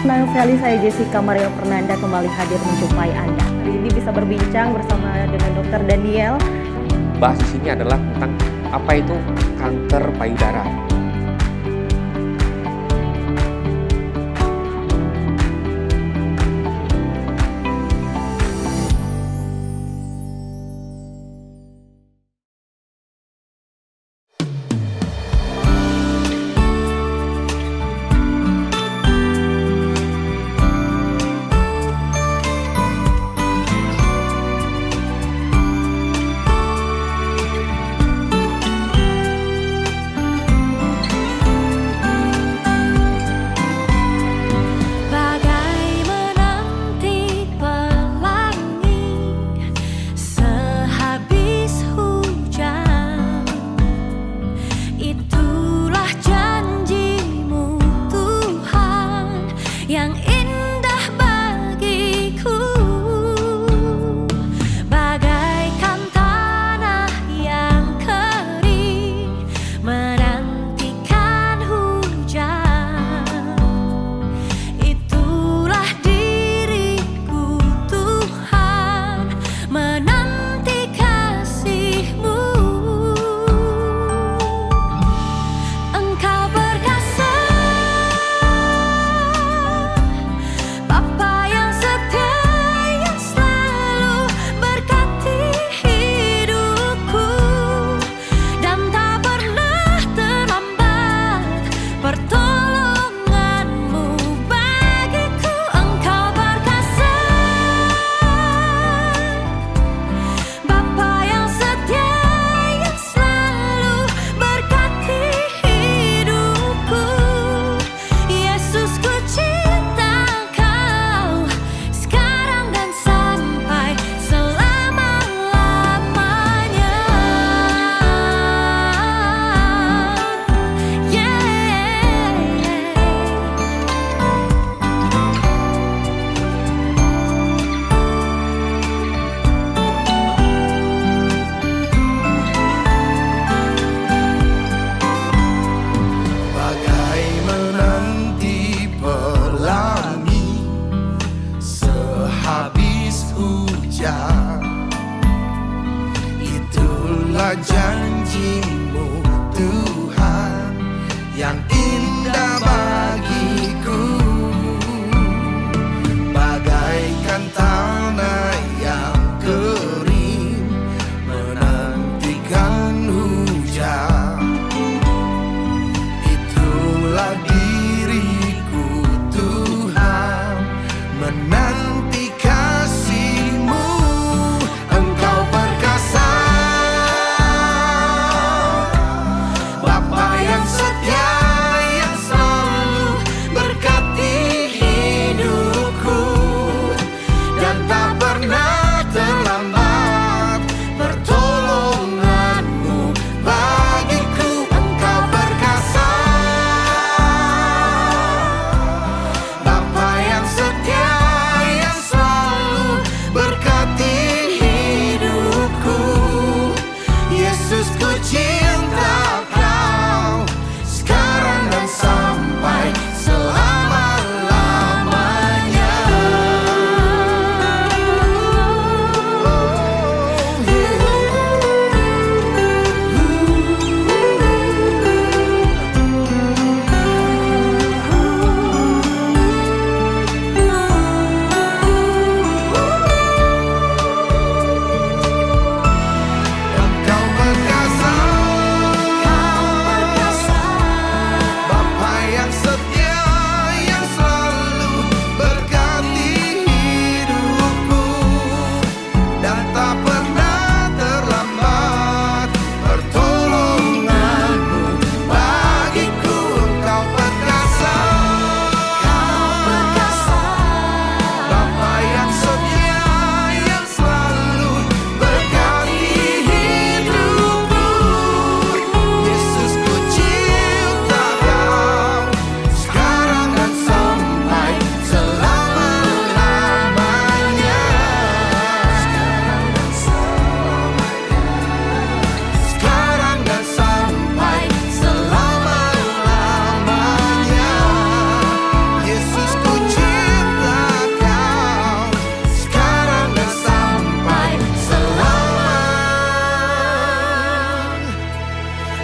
Senang sekali saya Jessica Maria Fernanda kembali hadir menjumpai Anda. Hari ini bisa berbincang bersama dengan Dr. Daniel. Bahas di sini adalah tentang apa itu kanker payudara.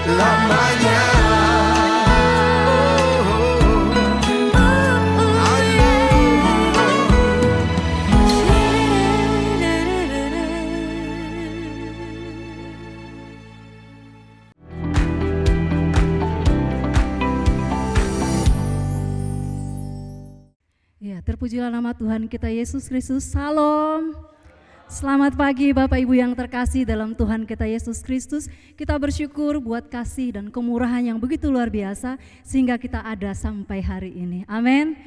lamanya. Ya, terpujilah nama Tuhan kita Yesus Kristus. Salam. Selamat pagi Bapak Ibu yang terkasih dalam Tuhan kita Yesus Kristus. Kita bersyukur buat kasih dan kemurahan yang begitu luar biasa sehingga kita ada sampai hari ini. Amin.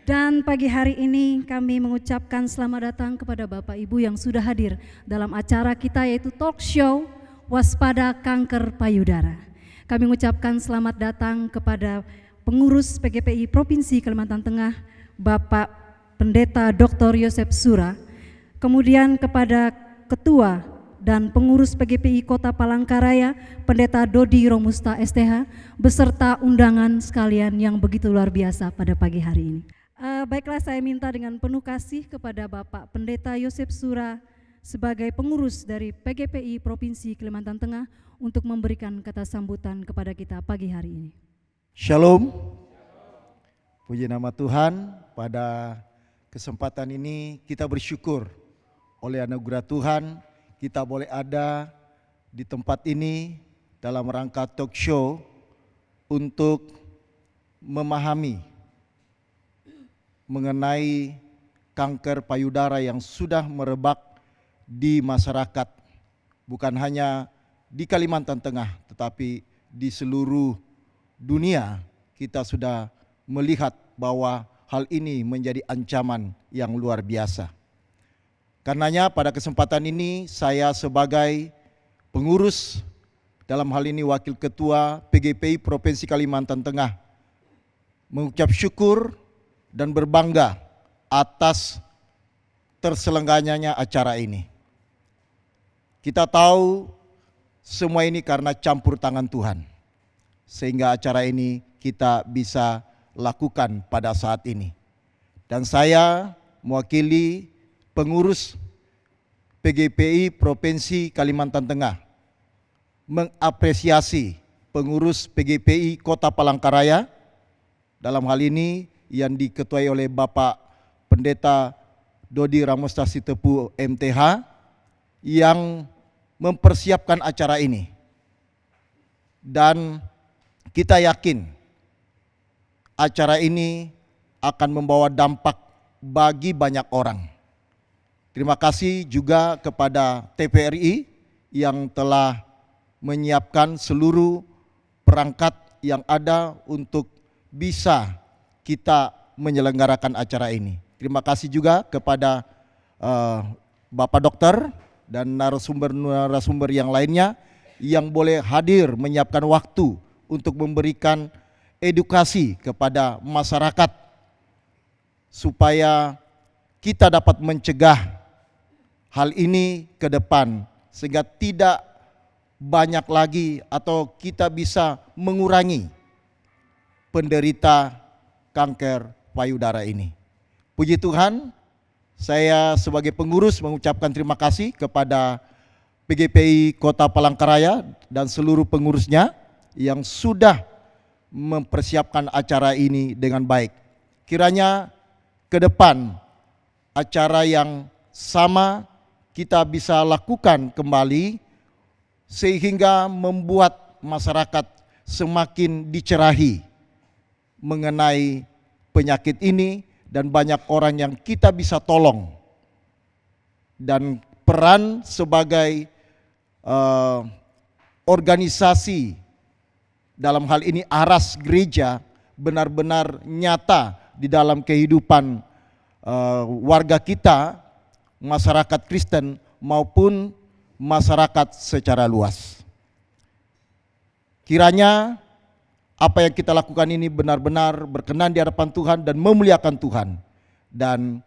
Dan pagi hari ini kami mengucapkan selamat datang kepada Bapak Ibu yang sudah hadir dalam acara kita yaitu talk show Waspada Kanker Payudara. Kami mengucapkan selamat datang kepada pengurus PGPI Provinsi Kalimantan Tengah, Bapak Pendeta Dr. Yosep Sura, kemudian kepada Ketua dan Pengurus PGPI Kota Palangkaraya, Pendeta Dodi Romusta STH, beserta undangan sekalian yang begitu luar biasa pada pagi hari ini. Baiklah, saya minta dengan penuh kasih kepada Bapak Pendeta Yosep Sura sebagai pengurus dari PGPI Provinsi Kalimantan Tengah untuk memberikan kata sambutan kepada kita pagi hari ini. Shalom. Puji nama Tuhan, pada kesempatan ini kita bersyukur oleh anugerah Tuhan kita boleh ada di tempat ini dalam rangka talk show untuk memahami mengenai kanker payudara yang sudah merebak di masyarakat, bukan hanya di Kalimantan Tengah tetapi di seluruh dunia. Kita sudah melihat bahwa hal ini menjadi ancaman yang luar biasa. Karenanya pada kesempatan ini saya sebagai pengurus, dalam hal ini Wakil Ketua PGPI Provinsi Kalimantan Tengah, mengucap syukur dan berbangga atas terselenggaranya acara ini. Kita tahu semua ini karena campur tangan Tuhan, sehingga acara ini kita bisa lakukan pada saat ini. Dan saya mewakili pengurus PGPI Provinsi Kalimantan Tengah mengapresiasi pengurus PGPI Kota Palangkaraya, dalam hal ini yang diketuai oleh Bapak Pendeta Dodi Romusta Sitepu MTH, yang mempersiapkan acara ini. Dan kita yakin acara ini akan membawa dampak bagi banyak orang. Terima kasih juga kepada TVRI yang telah menyiapkan seluruh perangkat yang ada untuk bisa kita menyelenggarakan acara ini. Terima kasih juga kepada Bapak Dokter dan narasumber yang lainnya yang boleh hadir menyiapkan waktu untuk memberikan edukasi kepada masyarakat supaya kita dapat mencegah hal ini ke depan sehingga tidak banyak lagi atau kita bisa mengurangi penderita kanker payudara ini. Puji Tuhan, saya sebagai pengurus mengucapkan terima kasih kepada PGPI Kota Palangkaraya dan seluruh pengurusnya yang sudah mempersiapkan acara ini dengan baik. Kiranya ke depan acara yang sama kita bisa lakukan kembali sehingga membuat masyarakat semakin dicerahi mengenai penyakit ini dan banyak orang yang kita bisa tolong. Dan peran sebagai organisasi dalam hal ini aras gereja benar-benar nyata di dalam kehidupan warga kita, masyarakat Kristen maupun masyarakat secara luas. Kiranya apa yang kita lakukan ini benar-benar berkenan di hadapan Tuhan dan memuliakan Tuhan dan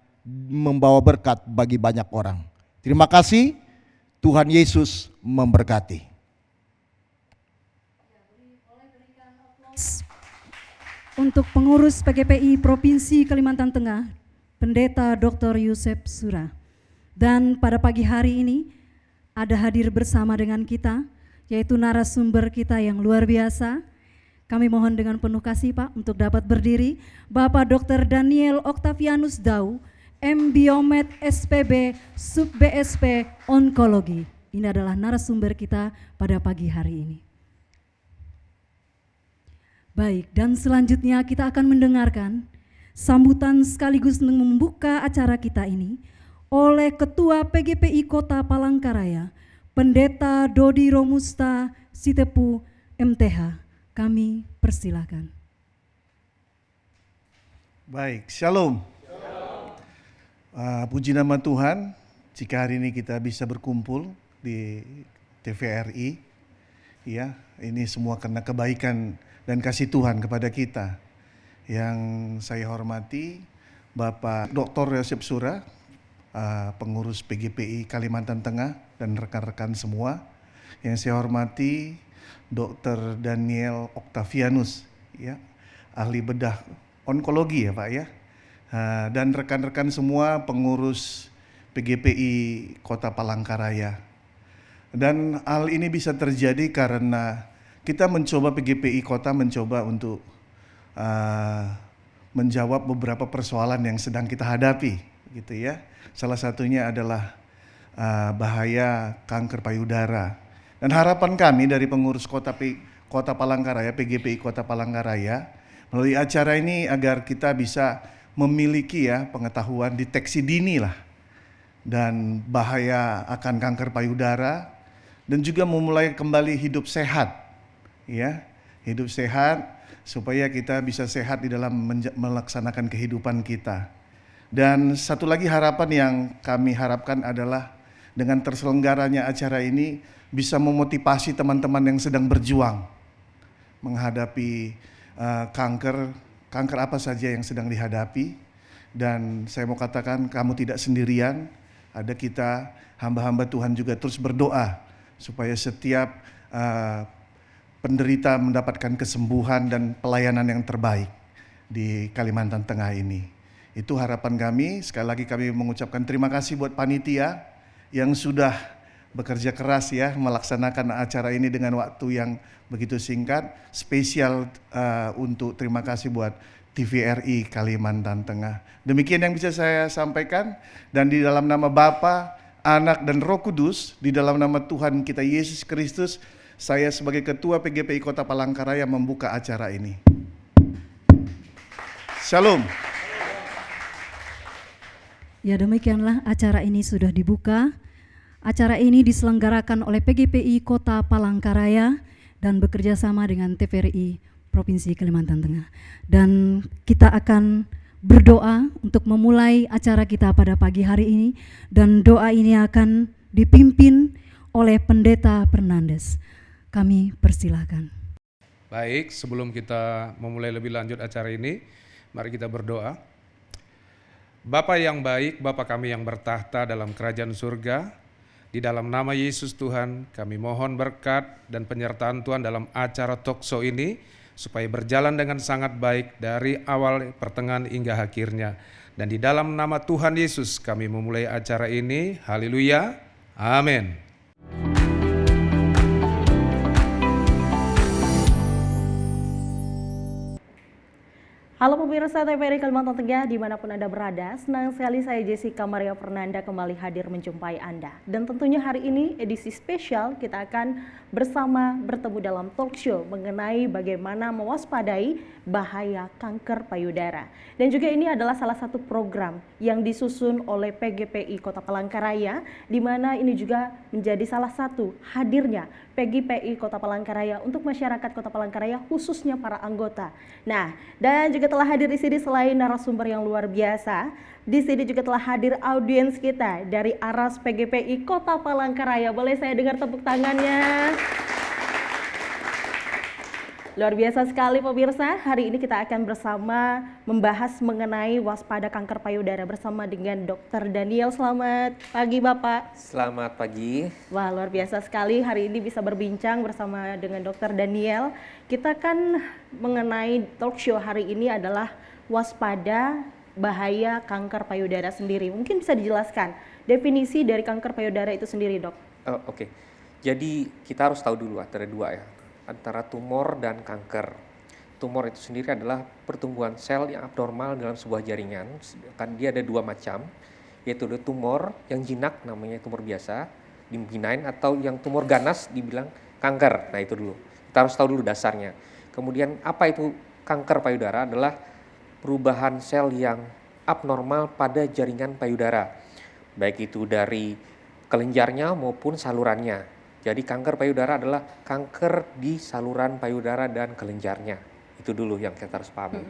membawa berkat bagi banyak orang. Terima kasih, Tuhan Yesus memberkati. Untuk pengurus PGPI Provinsi Kalimantan Tengah, Pendeta Dr. Yosep Sura. Dan pada pagi hari ini ada hadir bersama dengan kita yaitu narasumber kita yang luar biasa. Kami mohon dengan penuh kasih Pak untuk dapat berdiri. Bapak Dr. Daniel Octavianus Dau, M. Biomed SPB, Sub BSP Onkologi. Ini adalah narasumber kita pada pagi hari ini. Baik, dan selanjutnya kita akan mendengarkan sambutan sekaligus membuka acara kita ini oleh Ketua PGPI Kota Palangkaraya, Pendeta Dodi Romusta Sitepu MTH. Kami persilakan. Baik, shalom. Puji nama Tuhan, jika hari ini kita bisa berkumpul di TVRI, ya, ini semua karena kebaikan dan kasih Tuhan kepada kita. Yang saya hormati Bapak Dr. Yosep Sura, pengurus PGPI Kalimantan Tengah dan rekan-rekan semua. Yang saya hormati Dr. Daniel Octavianus, ya, ahli bedah onkologi ya Pak ya, dan rekan-rekan semua pengurus PGPI Kota Palangkaraya. Dan hal ini bisa terjadi karena kita mencoba, PGPI Kota mencoba untuk menjawab beberapa persoalan yang sedang kita hadapi, gitu ya. Salah satunya adalah bahaya kanker payudara. Dan harapan kami dari pengurus Kota Palangkaraya, PGPI Kota Palangkaraya, melalui acara ini agar kita bisa memiliki ya pengetahuan deteksi dini lah, dan bahaya akan kanker payudara, dan juga memulai kembali hidup sehat, ya, hidup sehat supaya kita bisa sehat di dalam melaksanakan kehidupan kita. Dan satu lagi harapan yang kami harapkan adalah dengan terselenggaranya acara ini bisa memotivasi teman-teman yang sedang berjuang menghadapi kanker apa saja yang sedang dihadapi. Dan saya mau katakan kamu tidak sendirian, ada kita hamba-hamba Tuhan juga terus berdoa supaya setiap penderita mendapatkan kesembuhan dan pelayanan yang terbaik di Kalimantan Tengah ini. Itu harapan kami. Sekali lagi kami mengucapkan terima kasih buat panitia yang sudah bekerja keras ya melaksanakan acara ini dengan waktu yang begitu singkat. Spesial untuk terima kasih buat TVRI Kalimantan Tengah. Demikian yang bisa saya sampaikan, dan di dalam nama Bapa, Anak dan Roh Kudus, di dalam nama Tuhan kita Yesus Kristus, saya sebagai Ketua PGPI Kota Palangkaraya membuka acara ini. Shalom. Ya, demikianlah acara ini sudah dibuka. Acara ini diselenggarakan oleh PGPI Kota Palangkaraya dan bekerja sama dengan TVRI Provinsi Kalimantan Tengah. Dan kita akan berdoa untuk memulai acara kita pada pagi hari ini, dan doa ini akan dipimpin oleh Pendeta Fernandes. Kami persilahkan. Baik, sebelum kita memulai lebih lanjut acara ini, mari kita berdoa. Bapa yang baik, Bapa kami yang bertahta dalam kerajaan surga, di dalam nama Yesus Tuhan, kami mohon berkat dan penyertaan Tuhan dalam acara talkshow ini, supaya berjalan dengan sangat baik dari awal, pertengahan, hingga akhirnya. Dan di dalam nama Tuhan Yesus kami memulai acara ini. Haleluya, amin. Halo pemirsa TVRI Kalimantan Tengah dimanapun Anda berada, senang sekali saya Jessica Maria Fernanda kembali hadir menjumpai Anda. Dan tentunya hari ini edisi spesial kita akan bersama bertemu dalam talk show mengenai bagaimana mewaspadai bahaya kanker payudara. Dan juga ini adalah salah satu program yang disusun oleh PGPI Kota Palangkaraya, di mana ini juga menjadi salah satu hadirnya PGPI Kota Palangkaraya untuk masyarakat Kota Palangkaraya, khususnya para anggota. Nah, dan juga telah hadir di sini selain narasumber yang luar biasa, di sini juga telah hadir audiens kita dari Aras PGPI Kota Palangkaraya. Boleh saya dengar tepuk tangannya? Luar biasa sekali pemirsa, hari ini kita akan bersama membahas mengenai waspada kanker payudara bersama dengan Dr. Daniel. Selamat pagi Bapak. Selamat pagi. Wah, luar biasa sekali hari ini bisa berbincang bersama dengan Dr. Daniel. Kita kan mengenai talk show hari ini adalah waspada bahaya kanker payudara sendiri. Mungkin bisa dijelaskan definisi dari kanker payudara itu sendiri, Dok? Oke. Jadi kita harus tahu dulu antara dua ya, antara tumor dan kanker. Tumor itu sendiri adalah pertumbuhan sel yang abnormal dalam sebuah jaringan. Kan dia ada dua macam, yaitu ada tumor yang jinak namanya tumor biasa, benign, atau yang tumor ganas dibilang kanker. Nah itu dulu, kita harus tahu dulu dasarnya. Kemudian apa itu kanker payudara? Adalah perubahan sel yang abnormal pada jaringan payudara, baik itu dari kelenjarnya maupun salurannya. Jadi kanker payudara adalah kanker di saluran payudara dan kelenjarnya. Itu dulu yang kita harus pahami.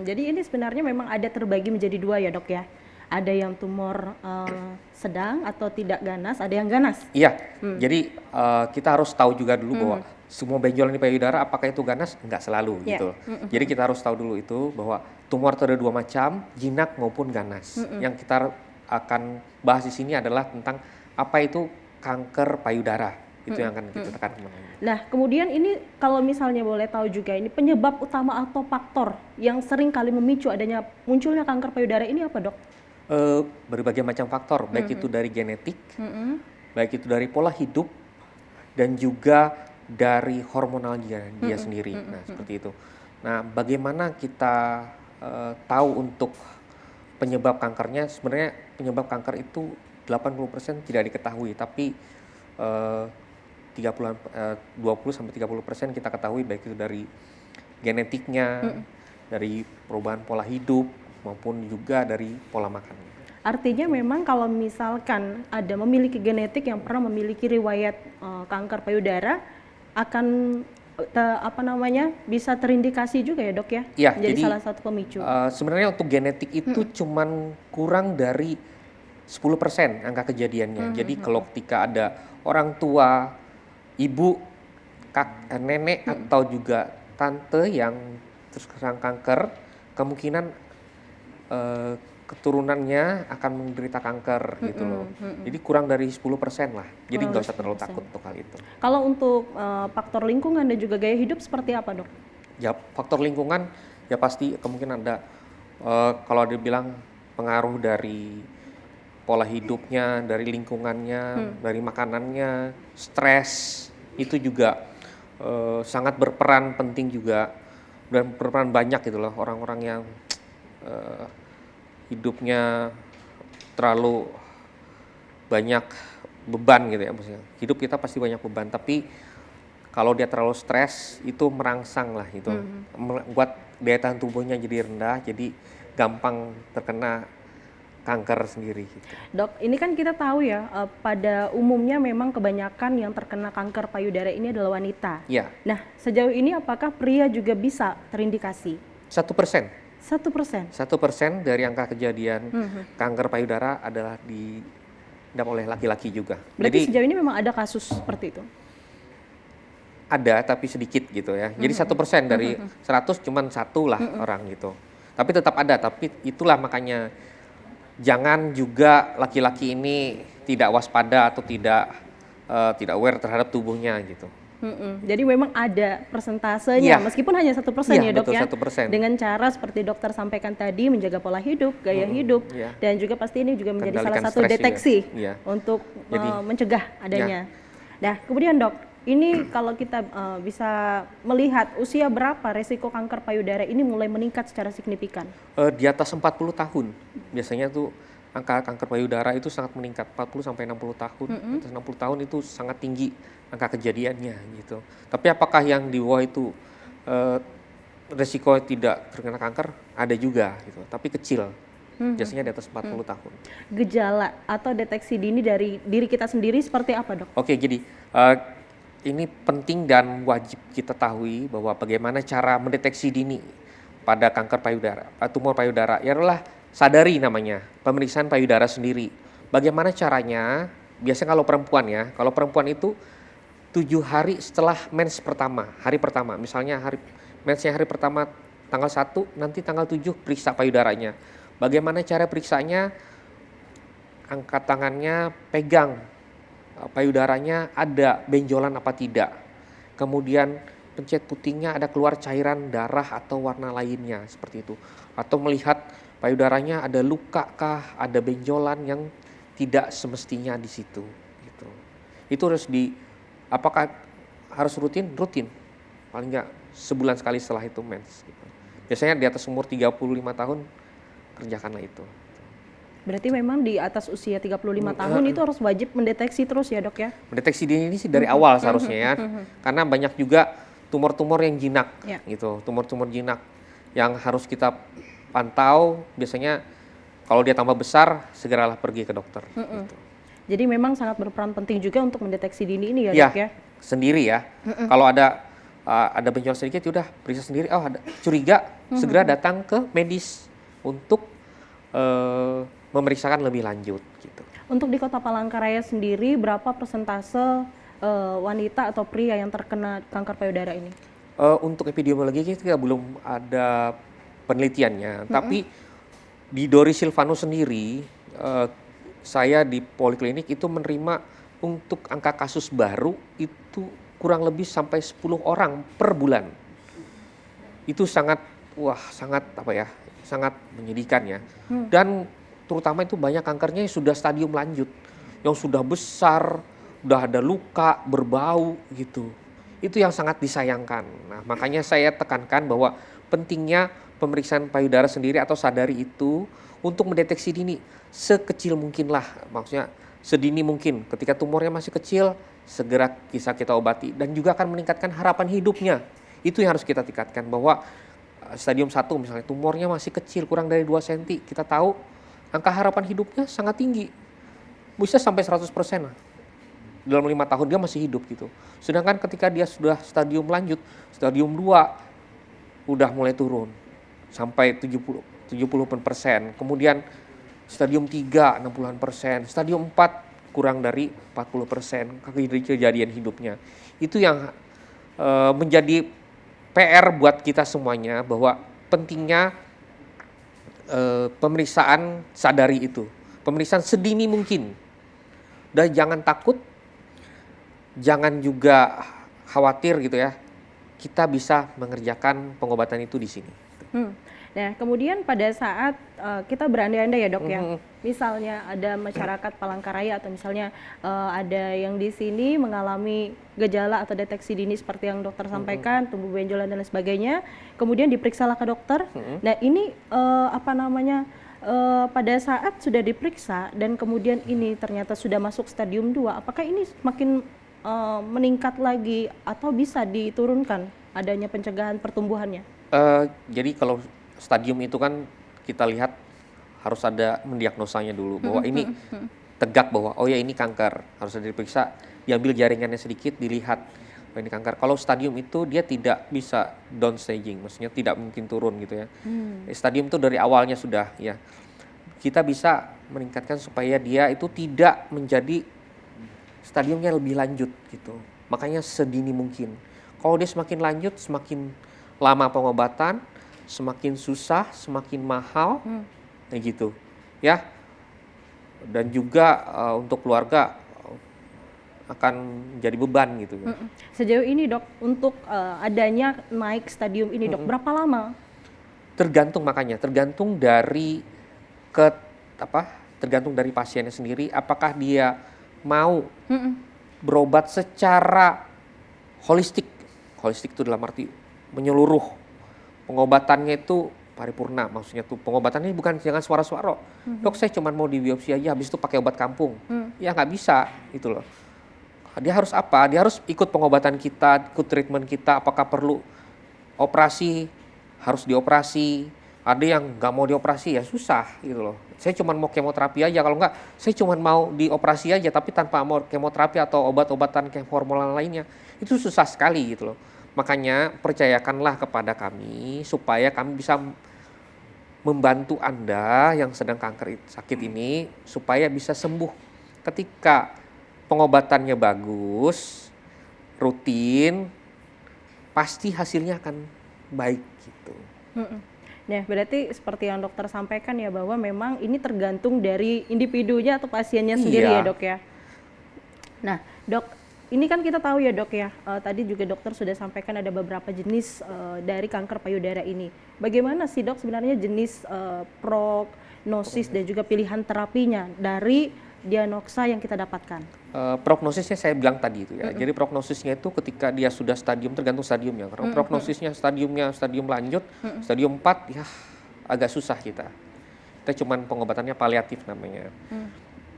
Jadi ini sebenarnya memang ada terbagi menjadi dua ya dok ya. Ada yang tumor sedang atau tidak ganas, ada yang ganas. Iya, jadi kita harus tahu juga dulu bahwa semua benjolan di payudara apakah itu ganas? Enggak selalu gitu. Jadi kita harus tahu dulu itu bahwa tumor itu ada dua macam, jinak maupun ganas. Yang kita akan bahas di sini adalah tentang apa itu kanker payudara. Itu yang akan kita tekan kemana. Nah, kemudian ini kalau misalnya boleh tahu juga ini penyebab utama atau faktor yang sering kali memicu adanya munculnya kanker payudara ini apa dok? Berbagai macam faktor, baik itu dari genetik, baik itu dari pola hidup, dan juga dari hormonal dia sendiri. Nah, seperti itu. Nah, bagaimana kita tahu untuk penyebab kankernya? Sebenarnya penyebab kanker itu 80% tidak diketahui, tapi 20-30% kita ketahui, baik itu dari genetiknya, dari perubahan pola hidup, maupun juga dari pola makan. Artinya memang kalau misalkan ada memiliki genetik yang pernah memiliki riwayat kanker payudara akan bisa terindikasi juga ya dok ya? Iya, jadi salah satu pemicu. Sebenarnya untuk genetik itu cuman kurang dari 10% angka kejadiannya. Jadi kalau ketika ada orang tua, ibu, nenek atau juga tante yang terserang kanker, kemungkinan keturunannya akan menderita kanker gitu loh. Jadi kurang dari 10% lah. Jadi nggak usah terlalu takut untuk hal itu. Kalau untuk faktor lingkungan dan juga gaya hidup seperti apa dok? Ya faktor lingkungan ya pasti kemungkinan ada. Kalau dibilang pengaruh dari pola hidupnya, dari lingkungannya, dari makanannya, stres, itu juga sangat berperan penting juga, dan berperan banyak gitu loh. Orang-orang yang hidupnya terlalu banyak beban gitu ya, maksudnya hidup kita pasti banyak beban, tapi kalau dia terlalu stres itu merangsang lah itu, membuat daya tahan tubuhnya jadi rendah, jadi gampang terkena kanker sendiri gitu. Dok, ini kan kita tahu ya, pada umumnya memang kebanyakan yang terkena kanker payudara ini adalah wanita. Iya. Nah, sejauh ini apakah pria juga bisa terindikasi? 1%. 1%. 1% dari angka kejadian kanker payudara adalah diidap oleh laki-laki juga. Berarti Jadi sejauh ini memang ada kasus seperti itu? ada tapi sedikit gitu ya. Jadi 1% dari 100 cuman satu lah orang gitu. Tapi tetap ada, tapi itulah makanya jangan juga laki-laki ini tidak waspada atau tidak aware terhadap tubuhnya gitu. Jadi memang ada persentasenya, Iya. meskipun hanya 1% Iya, ya dok betul, ya. 1%. Dengan cara seperti dokter sampaikan tadi, menjaga pola hidup, gaya hidup, iya. dan juga pasti ini juga menjadi salah Kendalikan satu stres juga. deteksi Iya. untuk Jadi- mencegah adanya. Nah, kemudian dok, ini kalau kita bisa melihat usia berapa resiko kanker payudara ini mulai meningkat secara signifikan? Di atas 40 tahun biasanya tuh angka kanker payudara itu sangat meningkat, 40 sampai 60 tahun. Di atas 60 tahun itu sangat tinggi angka kejadiannya gitu. Tapi apakah yang di bawah itu resiko tidak terkena kanker? Ada juga gitu, tapi kecil. Biasanya di atas 40 tahun. Gejala atau deteksi dini dari diri kita sendiri seperti apa dok? Oke, jadi ini penting dan wajib kita tahu bahwa bagaimana cara mendeteksi dini pada kanker payudara, tumor payudara. Ya adalah sadari namanya, pemeriksaan payudara sendiri. Bagaimana caranya? Biasanya kalau perempuan itu 7 hari setelah mens pertama, hari pertama. Misalnya mensnya hari pertama tanggal 1, nanti tanggal 7 periksa payudaranya. Bagaimana cara periksanya? Angkat tangannya, pegang payudaranya ada benjolan apa tidak. Kemudian pencet putingnya ada keluar cairan darah atau warna lainnya seperti itu. Atau melihat payudaranya ada luka kah, ada benjolan yang tidak semestinya di situ. Gitu. Itu harus Apakah harus rutin? Rutin. Paling nggak sebulan sekali setelah itu mens. Gitu. Biasanya di atas umur 35 tahun, kerjakanlah itu. Berarti memang di atas usia 35 tahun itu harus wajib mendeteksi terus ya dok ya? Mendeteksi dini ini sih dari awal seharusnya ya. Karena banyak juga tumor-tumor yang jinak gitu. Tumor-tumor jinak yang harus kita pantau. Biasanya kalau dia tambah besar, segeralah pergi ke dokter. Gitu. Jadi memang sangat berperan penting juga untuk mendeteksi dini ini ya dok ya? Sendiri ya. Kalau ada benjolan sedikit, udah periksa sendiri. Oh ada curiga, segera datang ke medis untuk memeriksakan lebih lanjut gitu. Untuk di Kota Palangkaraya sendiri berapa persentase wanita atau pria yang terkena kanker payudara ini? Untuk epidemiologi kita belum ada penelitiannya, tapi di Dori Silvanus sendiri, saya di poliklinik itu menerima untuk angka kasus baru itu kurang lebih sampai 10 orang per bulan. Itu sangat sangat menyedihkan ya. Dan terutama itu banyak kankernya yang sudah stadium lanjut, yang sudah besar, udah ada luka, berbau gitu. Itu yang sangat disayangkan. Nah, makanya saya tekankan bahwa pentingnya pemeriksaan payudara sendiri atau sadari itu untuk mendeteksi dini sekecil mungkinlah, maksudnya sedini mungkin. Ketika tumornya masih kecil, segera bisa kita obati dan juga akan meningkatkan harapan hidupnya. Itu yang harus kita tingkatkan, bahwa stadium 1 misalnya tumornya masih kecil, kurang dari 2 cm, kita tahu angka harapan hidupnya sangat tinggi. Bisa sampai 100% lah. Dalam 5 tahun dia masih hidup gitu. Sedangkan ketika dia sudah stadium lanjut, stadium 2 udah mulai turun sampai 70%. Kemudian stadium 3 60%, stadium 4 kurang dari 40% kejadian hidupnya. Itu yang menjadi PR buat kita semuanya, bahwa pentingnya pemeriksaan sadari itu. Pemeriksaan sedini mungkin. Dan jangan takut, jangan juga khawatir gitu ya. Kita bisa mengerjakan pengobatan itu di sini. Nah, kemudian pada saat kita berandai-andai ya dok ya, misalnya ada masyarakat Palangkaraya atau misalnya ada yang di sini mengalami gejala atau deteksi dini seperti yang dokter sampaikan, tumbuh benjolan dan lain sebagainya, kemudian diperiksalah ke dokter. Nah, ini pada saat sudah diperiksa dan kemudian ini ternyata sudah masuk stadium 2, apakah ini semakin meningkat lagi atau bisa diturunkan adanya pencegahan pertumbuhannya? Jadi kalau stadium itu kan kita lihat harus ada mendiagnosanya dulu bahwa ini tegak bahwa oh ya ini kanker, harus diperiksa, diambil jaringannya sedikit, dilihat oh ini kanker. Kalau stadium itu dia tidak bisa down staging, maksudnya tidak mungkin turun gitu ya. Stadium itu dari awalnya sudah ya. Kita bisa meningkatkan supaya dia itu tidak menjadi stadiumnya lebih lanjut gitu. Makanya sedini mungkin. Kalau dia semakin lanjut, semakin lama pengobatan, semakin susah, semakin mahal, kayak gitu, ya. Dan juga untuk keluarga akan jadi beban gitu. Sejauh ini dok, untuk adanya naik stadium ini dok, berapa lama? Tergantung dari tergantung dari pasiennya sendiri. Apakah dia mau berobat secara holistik? Holistik itu dalam arti menyeluruh. Pengobatannya itu paripurna, maksudnya tuh pengobatannya bukan jangan suara-suara. Dok saya cuma mau di biopsi aja, habis itu pakai obat kampung. Ya nggak bisa gitu loh. Dia harus apa? Dia harus ikut pengobatan kita, ikut treatment kita. Apakah perlu operasi? Harus dioperasi. Ada yang nggak mau dioperasi ya susah gitu loh. Saya cuma mau kemoterapi aja, kalau nggak saya cuma mau dioperasi aja tapi tanpa mau kemoterapi atau obat-obatan kayak hormonal lainnya. Itu susah sekali gitu loh. Makanya percayakanlah kepada kami supaya kami bisa membantu Anda yang sedang kanker sakit ini supaya bisa sembuh. Ketika pengobatannya bagus, rutin, pasti hasilnya akan baik gitu. Nah, berarti seperti yang dokter sampaikan ya, bahwa memang ini tergantung dari individunya atau pasiennya sendiri ya dok ya. Nah dok, ini kan kita tahu ya dok ya, tadi juga dokter sudah sampaikan ada beberapa jenis dari kanker payudara ini. Bagaimana sih dok sebenarnya jenis prognosis dan juga pilihan terapinya dari diagnosa yang kita dapatkan? prognosisnya saya bilang tadi itu ya. Jadi prognosisnya itu ketika dia sudah stadium, tergantung stadiumnya. Karena prognosisnya stadium lanjut, stadium 4 ya agak susah kita. Kita cuman pengobatannya paliatif namanya.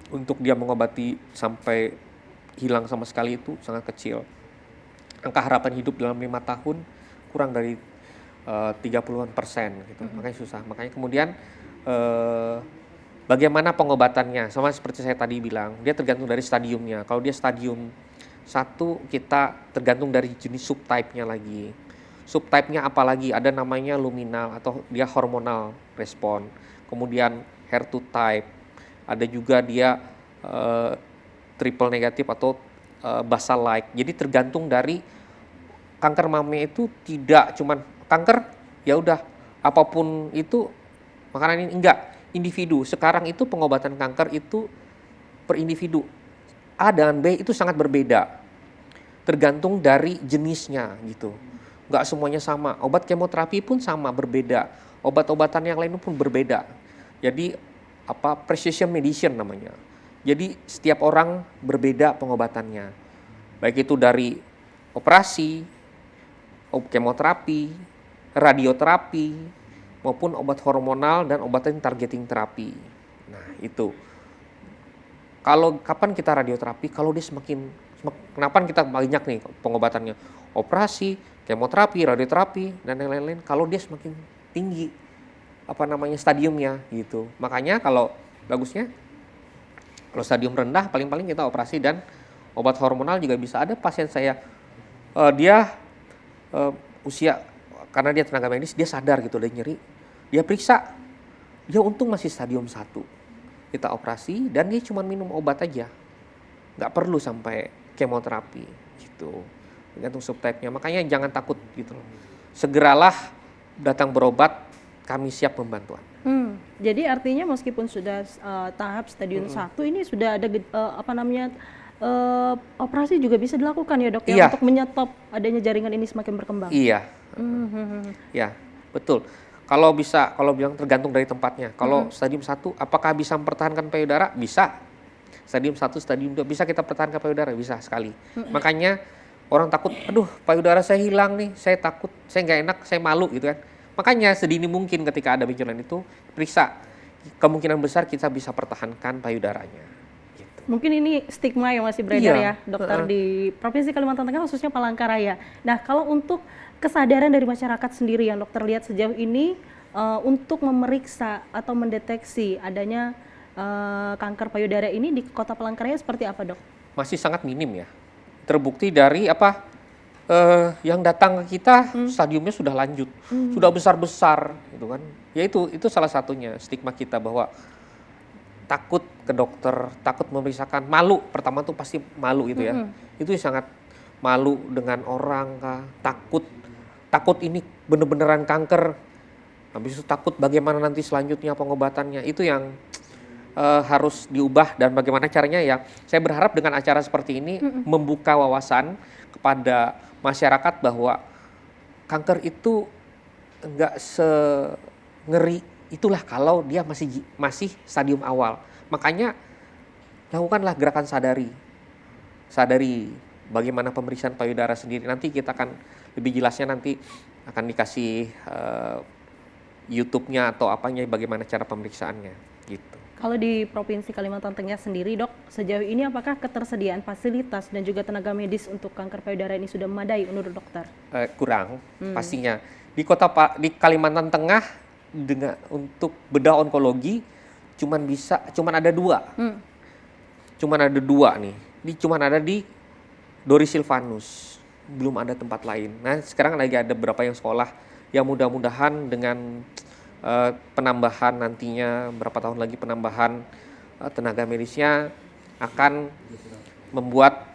Untuk dia mengobati sampai hilang sama sekali itu sangat kecil. Angka harapan hidup dalam 5 tahun kurang dari 30% gitu. Makanya susah. Makanya kemudian bagaimana pengobatannya? Sama seperti saya tadi bilang, dia tergantung dari stadiumnya. Kalau dia stadium 1, kita tergantung dari jenis subtype-nya lagi. Subtype-nya apa lagi? Ada namanya luminal atau dia hormonal respon. Kemudian HER2 type. Ada juga dia triple negatif atau basal like. Jadi tergantung dari kanker mame itu tidak cuman kanker ya udah apapun itu makanan ini enggak. Individu. Sekarang itu pengobatan kanker itu per individu. A dan B itu sangat berbeda. Tergantung dari jenisnya gitu. Nggak semuanya sama. Obat kemoterapi pun sama, berbeda. Obat-obatan yang lain pun berbeda. Jadi precision medicine namanya. Jadi setiap orang berbeda pengobatannya. Baik itu dari operasi, kemoterapi, radioterapi, maupun obat hormonal dan obat targeting terapi. Nah itu. Kalau kapan kita radioterapi? Kalau dia kenapa kita banyak nih pengobatannya? Operasi, kemoterapi, radioterapi, dan yang lain-lain. Kalau dia semakin tinggi, stadiumnya gitu. Makanya kalau bagusnya, kalau stadium rendah paling-paling kita operasi dan obat hormonal juga bisa. Ada pasien saya, dia usia, karena dia tenaga medis, dia sadar gitu, dia nyeri. Dia periksa, dia untung masih stadium 1. Kita operasi dan dia cuma minum obat aja. Nggak perlu sampai kemoterapi gitu. Tergantung subtype-nya. Makanya jangan takut gitu loh. Segeralah datang berobat, kami siap membantu. Jadi artinya meskipun sudah tahap stadium 1 ini sudah ada operasi juga bisa dilakukan ya dok ya, untuk menyetop adanya jaringan ini semakin berkembang. Iya. Ya, betul. Kalau bilang tergantung dari tempatnya. Kalau stadium 1, apakah bisa mempertahankan payudara? Bisa. Stadium 1, stadium 2, bisa kita pertahankan payudara? Bisa sekali. Makanya orang takut, aduh payudara saya hilang nih, saya takut, saya nggak enak, saya malu gitu kan. Makanya sedini mungkin ketika ada benjolan itu, periksa. Kemungkinan besar kita bisa pertahankan payudaranya. Gitu. Mungkin ini stigma yang masih beredar ya dokter di Provinsi Kalimantan Tengah, khususnya Palangkaraya. Nah kalau untuk kesadaran dari masyarakat sendiri yang dokter lihat sejauh ini untuk memeriksa atau mendeteksi adanya kanker payudara ini di Kota Palangkaraya seperti apa dok? Masih sangat minim ya. Terbukti dari yang datang ke kita stadiumnya sudah lanjut, sudah besar-besar gitu kan. Ya itu salah satunya stigma kita bahwa takut ke dokter, takut memeriksakan, malu. Pertama tuh pasti malu gitu ya. Itu sangat malu dengan orang kah, takut ini bener-beneran kanker. Habis itu takut bagaimana nanti selanjutnya pengobatannya. Itu yang harus diubah dan bagaimana caranya ya. Saya berharap dengan acara seperti ini membuka wawasan kepada masyarakat bahwa kanker itu enggak ngeri itulah kalau dia masih stadium awal. Makanya lakukanlah gerakan sadari bagaimana pemeriksaan payudara sendiri. Nanti kita akan lebih jelasnya, nanti akan dikasih YouTube-nya atau apanya bagaimana cara pemeriksaannya gitu. Kalau di Provinsi Kalimantan Tengah sendiri dok, sejauh ini apakah ketersediaan fasilitas dan juga tenaga medis untuk kanker payudara ini sudah memadai menurut dokter? Kurang pastinya. Di Kalimantan Tengah untuk bedah onkologi cuman ada 2. Cuman ada 2 nih. Cuman ada di Dori Silvanus. Belum ada tempat lain. Nah, sekarang lagi ada beberapa yang sekolah yang mudah-mudahan dengan penambahan nantinya berapa tahun lagi penambahan tenaga medisnya akan membuat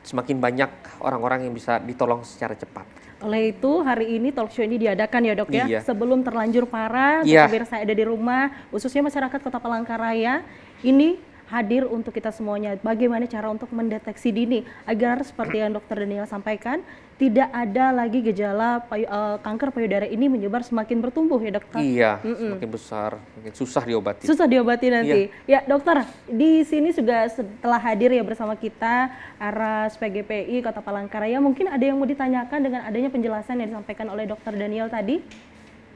semakin banyak orang-orang yang bisa ditolong secara cepat. Oleh itu hari ini talk show ini diadakan ya dok ya, sebelum terlanjur parah, pemirsa ada di rumah, khususnya masyarakat Kota Palangkaraya, ini hadir untuk kita semuanya. Bagaimana cara untuk mendeteksi dini agar seperti yang Dokter Daniel sampaikan, tidak ada lagi gejala kanker payudara ini menyebar semakin bertumbuh ya dokter? Iya, semakin besar, makin susah diobati. Susah diobati nanti. Ya dokter, di sini juga setelah hadir ya bersama kita Aras PGPI Kota Palangkaraya, mungkin ada yang mau ditanyakan dengan adanya penjelasan yang disampaikan oleh Dokter Daniel tadi?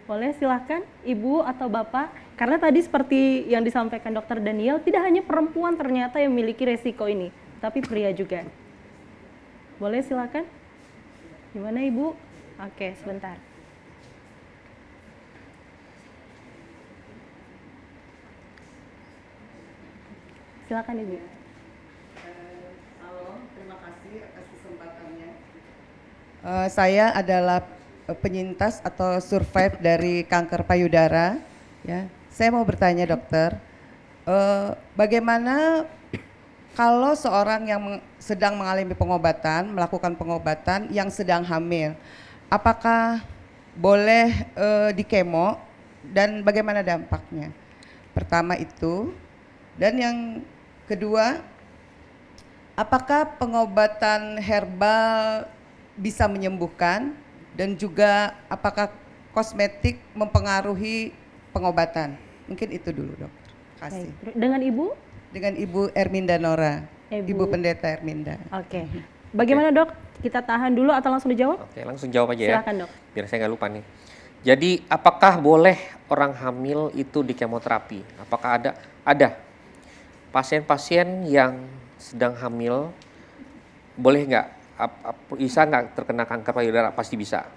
Boleh silahkan Ibu atau Bapak, karena tadi seperti yang disampaikan Dokter Daniel, tidak hanya perempuan ternyata yang memiliki resiko ini, tapi pria juga. Boleh silahkan? Gimana Ibu? Oke, sebentar. Silakan Ibu. Halo, terima kasih atas kesempatannya. Saya adalah penyintas atau survive dari kanker payudara. Ya, saya mau bertanya dokter, bagaimana kalau seorang yang sedang mengalami pengobatan, melakukan pengobatan yang sedang hamil, apakah boleh dikemo dan bagaimana dampaknya? Pertama itu, dan yang kedua, apakah pengobatan herbal bisa menyembuhkan? Dan juga apakah kosmetik mempengaruhi pengobatan? Mungkin itu dulu dokter. Terima kasih. Baik. Dengan Ibu? Dengan Ibu Erminda Nora, Ibu Pendeta Erminda. Oke. Bagaimana dok? Kita tahan dulu atau langsung dijawab? Oke, langsung jawab aja ya. Silakan dok. Biar saya nggak lupa nih. Jadi apakah boleh orang hamil itu di kemoterapi? Apakah ada? Ada. Pasien-pasien yang sedang hamil boleh nggak? Bisa nggak terkena kanker payudara? Pasti bisa.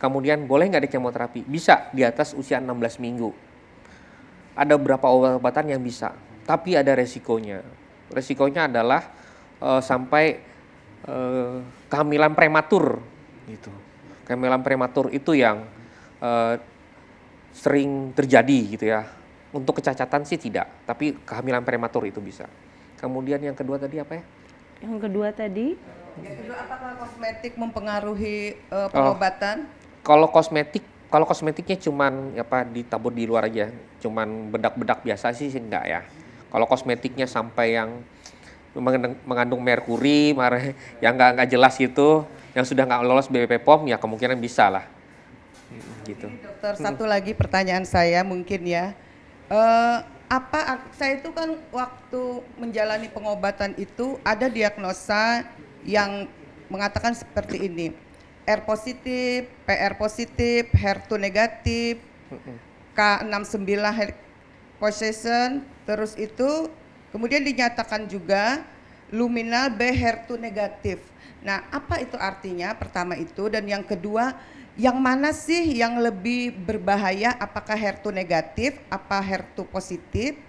Kemudian boleh nggak di kemoterapi? Bisa, di atas usia 16 minggu. Ada beberapa obat-obatan yang bisa, tapi ada resikonya. Resikonya adalah sampai kehamilan prematur gitu. Kehamilan prematur itu yang sering terjadi gitu ya. Untuk kecacatan sih tidak, tapi kehamilan prematur itu bisa. Kemudian yang kedua tadi apa ya? Yang kedua tadi? Yang kedua, apakah kosmetik mempengaruhi pengobatan? Kalau kosmetiknya cuman ditabur di luar aja, cuman bedak-bedak biasa sih enggak ya. Kalau kosmetiknya sampai yang mengandung merkuri, yang nggak jelas itu, yang sudah nggak lolos BPOM POM ya kemungkinan bisa lah. Gitu. Dokter, satu lagi pertanyaan saya mungkin ya. Saya itu kan waktu menjalani pengobatan itu ada diagnosa yang mengatakan seperti ini. R positif, PR positif, HER2 negatif, K69 possession, terus itu kemudian dinyatakan juga luminal B HER2 negatif. Nah, apa itu artinya? Pertama itu, dan yang kedua, yang mana sih yang lebih berbahaya? Apakah HER2 negatif, apa HER2 positif,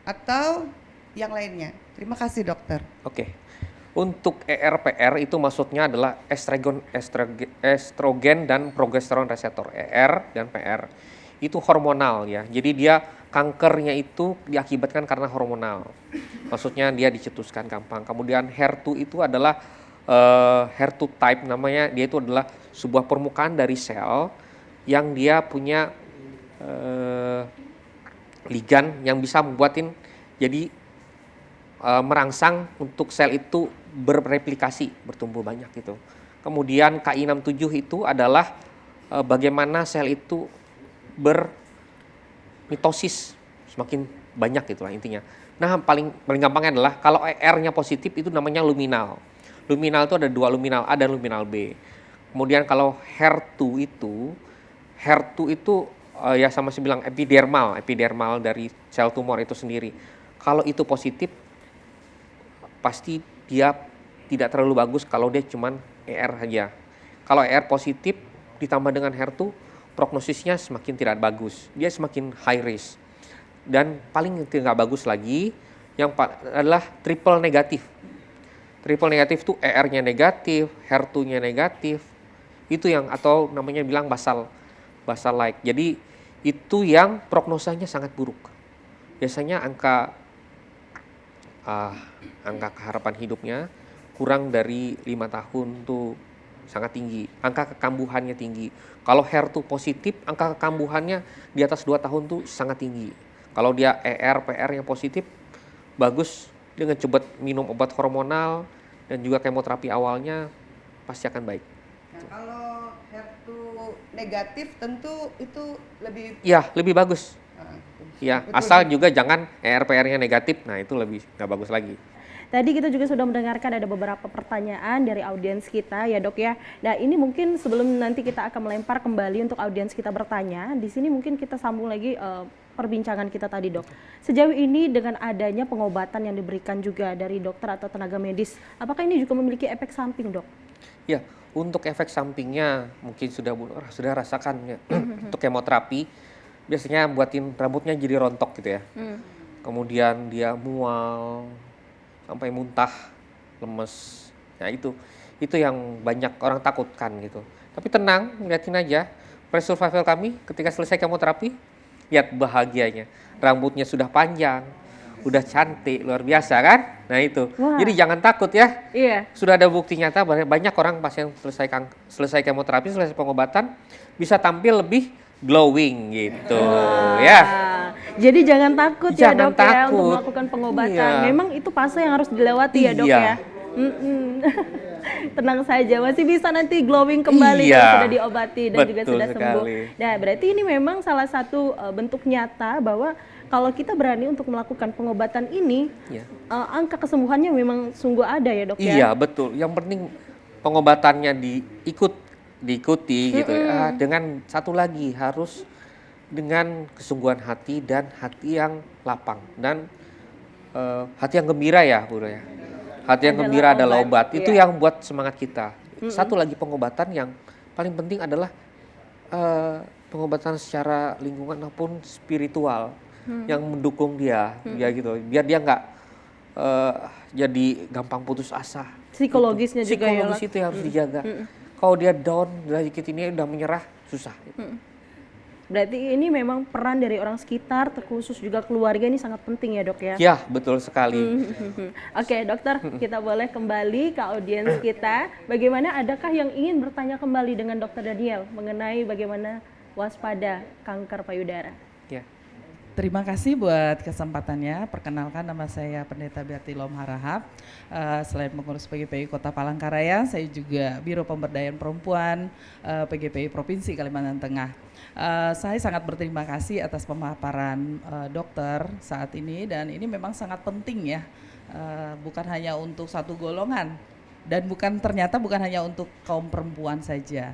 atau yang lainnya? Terima kasih dokter. Oke. Untuk ER/PR itu maksudnya adalah estrogen dan progesteron reseptor. ER dan PR itu hormonal ya. Jadi dia kankernya itu diakibatkan karena hormonal. Maksudnya dia dicetuskan gampang. Kemudian HER2 itu adalah HER2 type namanya. Dia itu adalah sebuah permukaan dari sel yang dia punya ligan yang bisa membuatin jadi merangsang untuk sel itu berreplikasi, bertumbuh banyak gitu. Kemudian Ki67 itu adalah bagaimana sel itu bermitosis semakin banyak gitulah intinya. Nah, paling gampangnya adalah kalau ER-nya positif itu namanya luminal. Luminal itu ada dua, luminal A dan luminal B. Kemudian kalau HER2 itu ya sama saya bilang epidermal dari sel tumor itu sendiri. Kalau itu positif pasti dia tidak terlalu bagus kalau dia cuman ER saja. Kalau ER positif ditambah dengan HER2, prognosisnya semakin tidak bagus. Dia semakin high risk. Dan paling tidak bagus lagi yang adalah triple negatif. Triple negatif itu ER-nya negatif, HER2-nya negatif. Itu yang atau namanya bilang basal like. Jadi itu yang prognosanya sangat buruk. Biasanya angka keharapan hidupnya kurang dari 5 tahun tuh sangat tinggi. Angka kekambuhannya tinggi. Kalau HER2 positif, angka kekambuhannya di atas 2 tahun tuh sangat tinggi. Kalau dia ER, PR yang positif, bagus dengan coba minum obat hormonal dan juga kemoterapi awalnya pasti akan baik. Nah, kalau HER2 negatif tentu itu lebih Iya, lebih bagus. Ya, betul. asal juga jangan ERPR-nya negatif. Nah, itu lebih nggak bagus lagi. Tadi kita juga sudah mendengarkan ada beberapa pertanyaan dari audiens kita ya dok ya. Nah ini mungkin sebelum nanti kita akan melempar kembali untuk audiens kita bertanya, di sini mungkin kita sambung lagi perbincangan kita tadi dok. Sejauh ini dengan adanya pengobatan yang diberikan juga dari dokter atau tenaga medis, apakah ini juga memiliki efek samping dok? Ya, untuk efek sampingnya mungkin sudah rasakan ya. Untuk kemoterapi biasanya buatin rambutnya jadi rontok gitu ya. Kemudian dia mual sampai muntah, lemes. Nah itu yang banyak orang takutkan gitu. Tapi tenang, lihatin aja pre-survival kami ketika selesai kemoterapi, lihat bahagianya. Rambutnya sudah panjang, udah cantik, luar biasa kan? Nah itu. Wah. Jadi jangan takut ya. Iya. Sudah ada bukti nyata banyak orang pasien selesai kemoterapi, selesai pengobatan bisa tampil lebih glowing gitu ya. Jadi jangan takut ya Jangan dok ya takut. untuk melakukan pengobatan. Iya. Memang itu fase yang harus dilewati ya dok Iya. ya. Tenang saja, masih bisa nanti glowing kembali Iya. kalau sudah diobati dan juga Betul sudah sembuh. sekali. Nah berarti ini memang salah satu bentuk nyata bahwa kalau kita berani untuk melakukan pengobatan ini, Iya. angka kesembuhannya memang sungguh ada ya dok ya. Iya betul. Yang penting pengobatannya diikuti gitu ya. Dengan satu lagi harus dengan kesungguhan hati dan hati yang lapang dan hati yang gembira ya Bu ya. Hati yang gembira adalah obat. Itu yang buat semangat kita. Satu lagi pengobatan yang paling penting adalah pengobatan secara lingkungan maupun spiritual yang mendukung dia gitu. Biar dia nggak jadi gampang putus asa. Psikologisnya juga ya. Psikologis itu yang harus dijaga. Kalau dia down, sedikit ini udah menyerah, susah. Berarti ini memang peran dari orang sekitar, terkhusus juga keluarga ini sangat penting ya dok ya. Ya, betul sekali. Oke dokter, kita boleh kembali ke audiens kita. Bagaimana, adakah yang ingin bertanya kembali dengan dokter Daniel mengenai bagaimana waspada kanker payudara? Ya. Terima kasih buat kesempatannya. Perkenalkan, nama saya Pendeta Bertilom Harahap. Selain mengurus PGPI Kota Palangkaraya, saya juga Biro Pemberdayaan Perempuan PGPI Provinsi Kalimantan Tengah. Saya sangat berterima kasih atas pemaparan dokter saat ini, dan ini memang sangat penting ya, bukan hanya untuk satu golongan. Dan ternyata bukan hanya untuk kaum perempuan saja.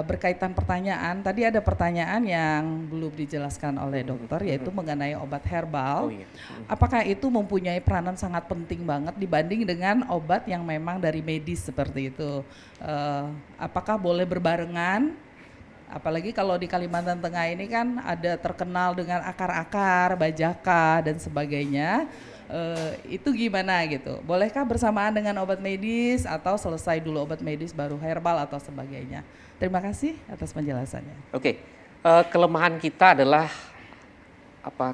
Berkaitan pertanyaan, tadi ada pertanyaan yang belum dijelaskan oleh dokter, yaitu mengenai obat herbal. Apakah itu mempunyai peranan sangat penting banget dibanding dengan obat yang memang dari medis seperti itu? Apakah boleh berbarengan? Apalagi kalau di Kalimantan Tengah ini kan ada terkenal dengan akar-akar, bajaka dan sebagainya. Itu gimana gitu? Bolehkah bersamaan dengan obat medis atau selesai dulu obat medis baru herbal atau sebagainya? Terima kasih atas penjelasannya. Oke. Kelemahan kita adalah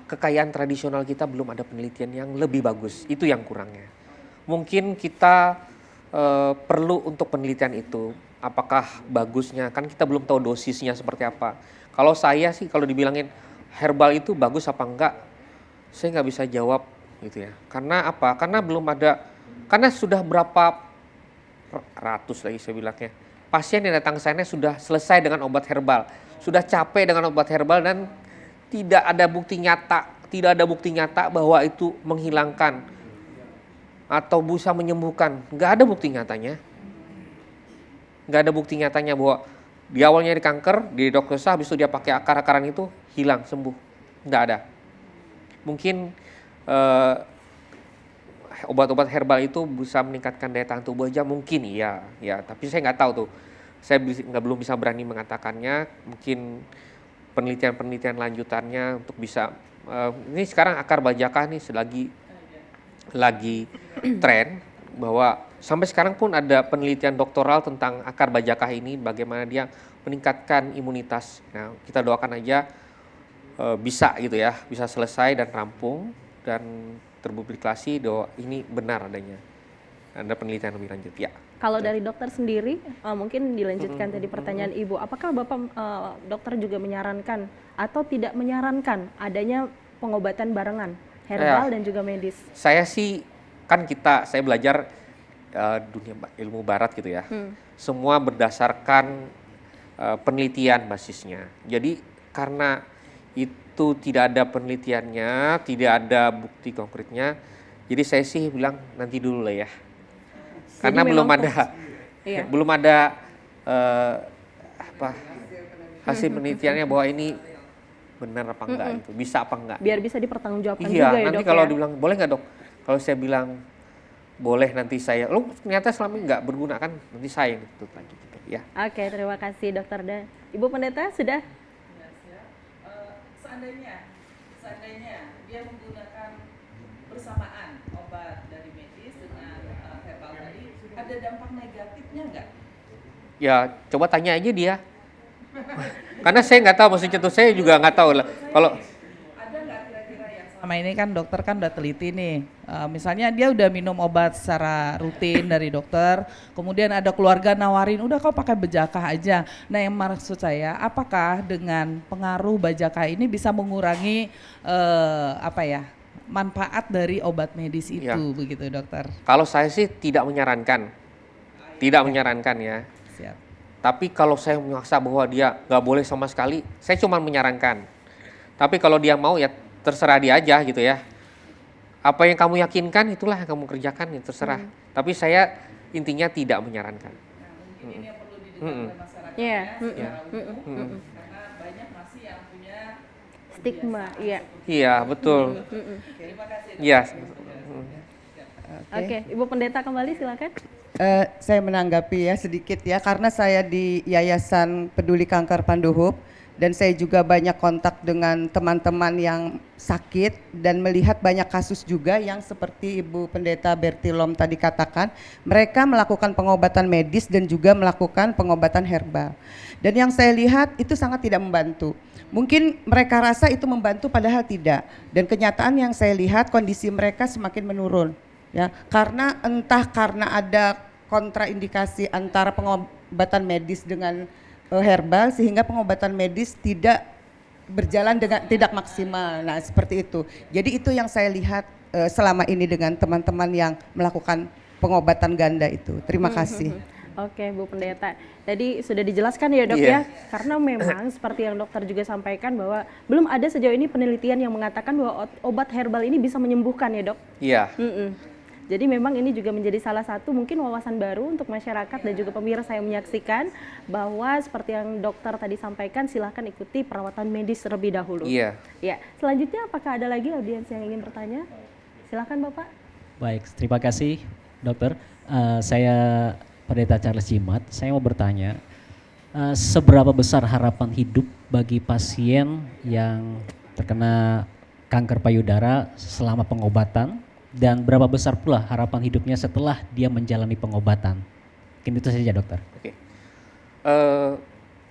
kekayaan tradisional kita belum ada penelitian yang lebih bagus. Itu yang kurangnya. Mungkin kita perlu untuk penelitian itu. Apakah bagusnya? Kan kita belum tahu dosisnya seperti apa. Kalau saya sih kalau dibilangin herbal itu bagus apa enggak, saya nggak bisa jawab gitu ya. Karena apa? Karena belum ada, karena sudah berapa ratus lagi saya bilangnya, pasien yang datang ke sana sudah selesai dengan obat herbal, sudah capek dengan obat herbal dan tidak ada bukti nyata bahwa itu menghilangkan atau bisa menyembuhkan. Nggak ada bukti nyatanya. Nggak ada bukti nyatanya bahwa di awalnya di kanker, di diagnosa, habis itu dia pakai akar-akaran itu hilang, sembuh. Nggak ada. Mungkin obat-obat herbal itu bisa meningkatkan daya tahan tubuh aja, mungkin iya, ya. Tapi saya nggak tahu tuh. Saya belum bisa berani mengatakannya. Mungkin penelitian lanjutannya untuk bisa. Ini sekarang akar bajaka nih lagi tren, bahwa sampai sekarang pun ada penelitian doktoral tentang akar bajaka ini, bagaimana dia meningkatkan imunitas. Nah, kita doakan aja bisa gitu ya, bisa selesai dan rampung dan terpublikasi bahwa ini benar adanya. Ada penelitian lebih lanjut ya. Kalau dari dokter sendiri, mungkin dilanjutkan tadi pertanyaan Ibu, apakah Bapak dokter juga menyarankan atau tidak menyarankan adanya pengobatan barengan herbal dan juga medis. Saya sih saya belajar dunia ilmu barat gitu ya. Semua berdasarkan penelitian basisnya. Jadi karena itu tidak ada penelitiannya, tidak ada bukti konkretnya, jadi saya sih bilang nanti dulu lah ya. Karena belum ada belum ada hasil penelitiannya bahwa ini benar apa enggak itu, bisa apa enggak. Biar bisa dipertanggungjawabkan Iya, juga ya nanti dok kalau ya. dibilang boleh nggak dok? Kalau saya bilang boleh, nanti saya, lu ternyata selama ini nggak berguna kan, nanti saya yang tutup lagi gitu ya. Oke, terima kasih dokter dan Ibu Pendeta sudah. Seandainya dia menggunakan bersamaan obat dari medis dengan herbal tadi, ada dampak negatifnya nggak? Ya coba tanya aja dia. Karena saya nggak tahu, maksudnya tuh saya juga nggak tahu lah. Kalau Ada nggak kira-kira yang sama ini kan dokter kan udah teliti nih, misalnya dia udah minum obat secara rutin dari dokter, kemudian ada keluarga nawarin, udah kau pakai Bejaka aja. Nah yang maksud saya, apakah dengan pengaruh Bejaka ini bisa mengurangi manfaat dari obat medis itu, Ya. begitu dokter? kalau saya sih tidak menyarankan ya. Siap. Tapi kalau saya merasa bahwa dia nggak boleh sama sekali, saya cuma menyarankan. Tapi kalau dia mau ya terserah dia aja gitu ya. Apa yang kamu yakinkan itulah yang kamu kerjakan, ya terserah. Tapi saya intinya tidak menyarankan. Mungkin ini yang perlu didengar oleh masyarakat Iya. secara umum, karena banyak masih yang punya Stigma, iya. Iya betul. terima kasih. Iya. Oke, Ibu Pendeta kembali silakan. Saya menanggapi ya sedikit ya, karena saya di Yayasan Peduli Kanker Panduhub dan saya juga banyak kontak dengan teman-teman yang sakit dan melihat banyak kasus juga yang seperti Ibu Pendeta Bertilom tadi katakan, mereka melakukan pengobatan medis dan juga melakukan pengobatan herbal. Dan yang saya lihat itu sangat tidak membantu. Mungkin mereka rasa itu membantu padahal tidak. Dan kenyataan yang saya lihat kondisi mereka semakin menurun. Ya, karena karena ada kontraindikasi antara pengobatan medis dengan herbal sehingga pengobatan medis tidak berjalan dengan tidak maksimal. Nah, seperti itu. Jadi itu yang saya lihat selama ini dengan teman-teman yang melakukan pengobatan ganda itu. Terima kasih. Oke, Bu Pendeta. Tadi sudah dijelaskan ya dok Iya. ya, karena memang seperti yang dokter juga sampaikan bahwa belum ada sejauh ini penelitian yang mengatakan bahwa obat herbal ini bisa menyembuhkan ya dok. Iya. Jadi memang ini juga menjadi salah satu mungkin wawasan baru untuk masyarakat dan juga pemirsa yang menyaksikan bahwa seperti yang dokter tadi sampaikan, silahkan ikuti perawatan medis terlebih dahulu. Iya. Ya, selanjutnya apakah ada lagi audiens yang ingin bertanya? Silahkan Bapak. Baik, terima kasih dokter. Saya Pendeta Charles Jimat, saya mau bertanya, seberapa besar harapan hidup bagi pasien yang terkena kanker payudara selama pengobatan, dan berapa besar pula harapan hidupnya setelah dia menjalani pengobatan? Mungkin itu saja dokter. Oke.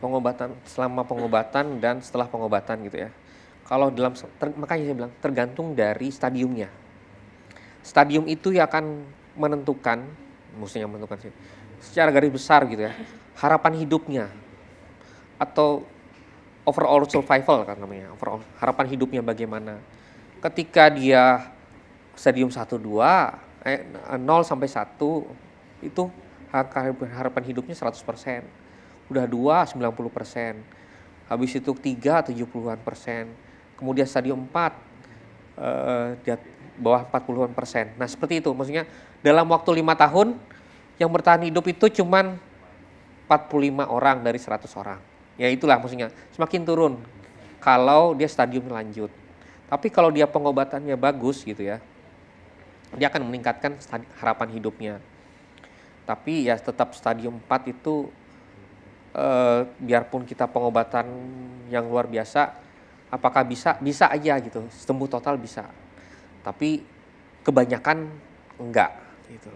Pengobatan, selama pengobatan dan setelah pengobatan gitu ya. Kalau makanya saya bilang tergantung dari stadiumnya. Stadium itu yang akan menentukan, maksudnya menentukan sih, secara garis besar gitu ya, harapan hidupnya atau overall survival kan namanya, overall harapan hidupnya bagaimana. Ketika dia stadium 1 2 0 sampai 1 itu harapan hidupnya 100%. Udah 2 90%. Habis itu 3 70-an%. Kemudian stadium 4 di bawah 40-an%. Nah, seperti itu. Maksudnya dalam waktu 5 tahun yang bertahan hidup itu cuman 45 orang dari 100 orang. Ya itulah maksudnya, semakin turun kalau dia stadium lanjut. Tapi kalau dia pengobatannya bagus gitu ya, dia akan meningkatkan harapan hidupnya. Tapi ya tetap stadium 4 itu biarpun kita pengobatan yang luar biasa, apakah bisa aja gitu, sembuh total bisa. Tapi kebanyakan enggak gitu.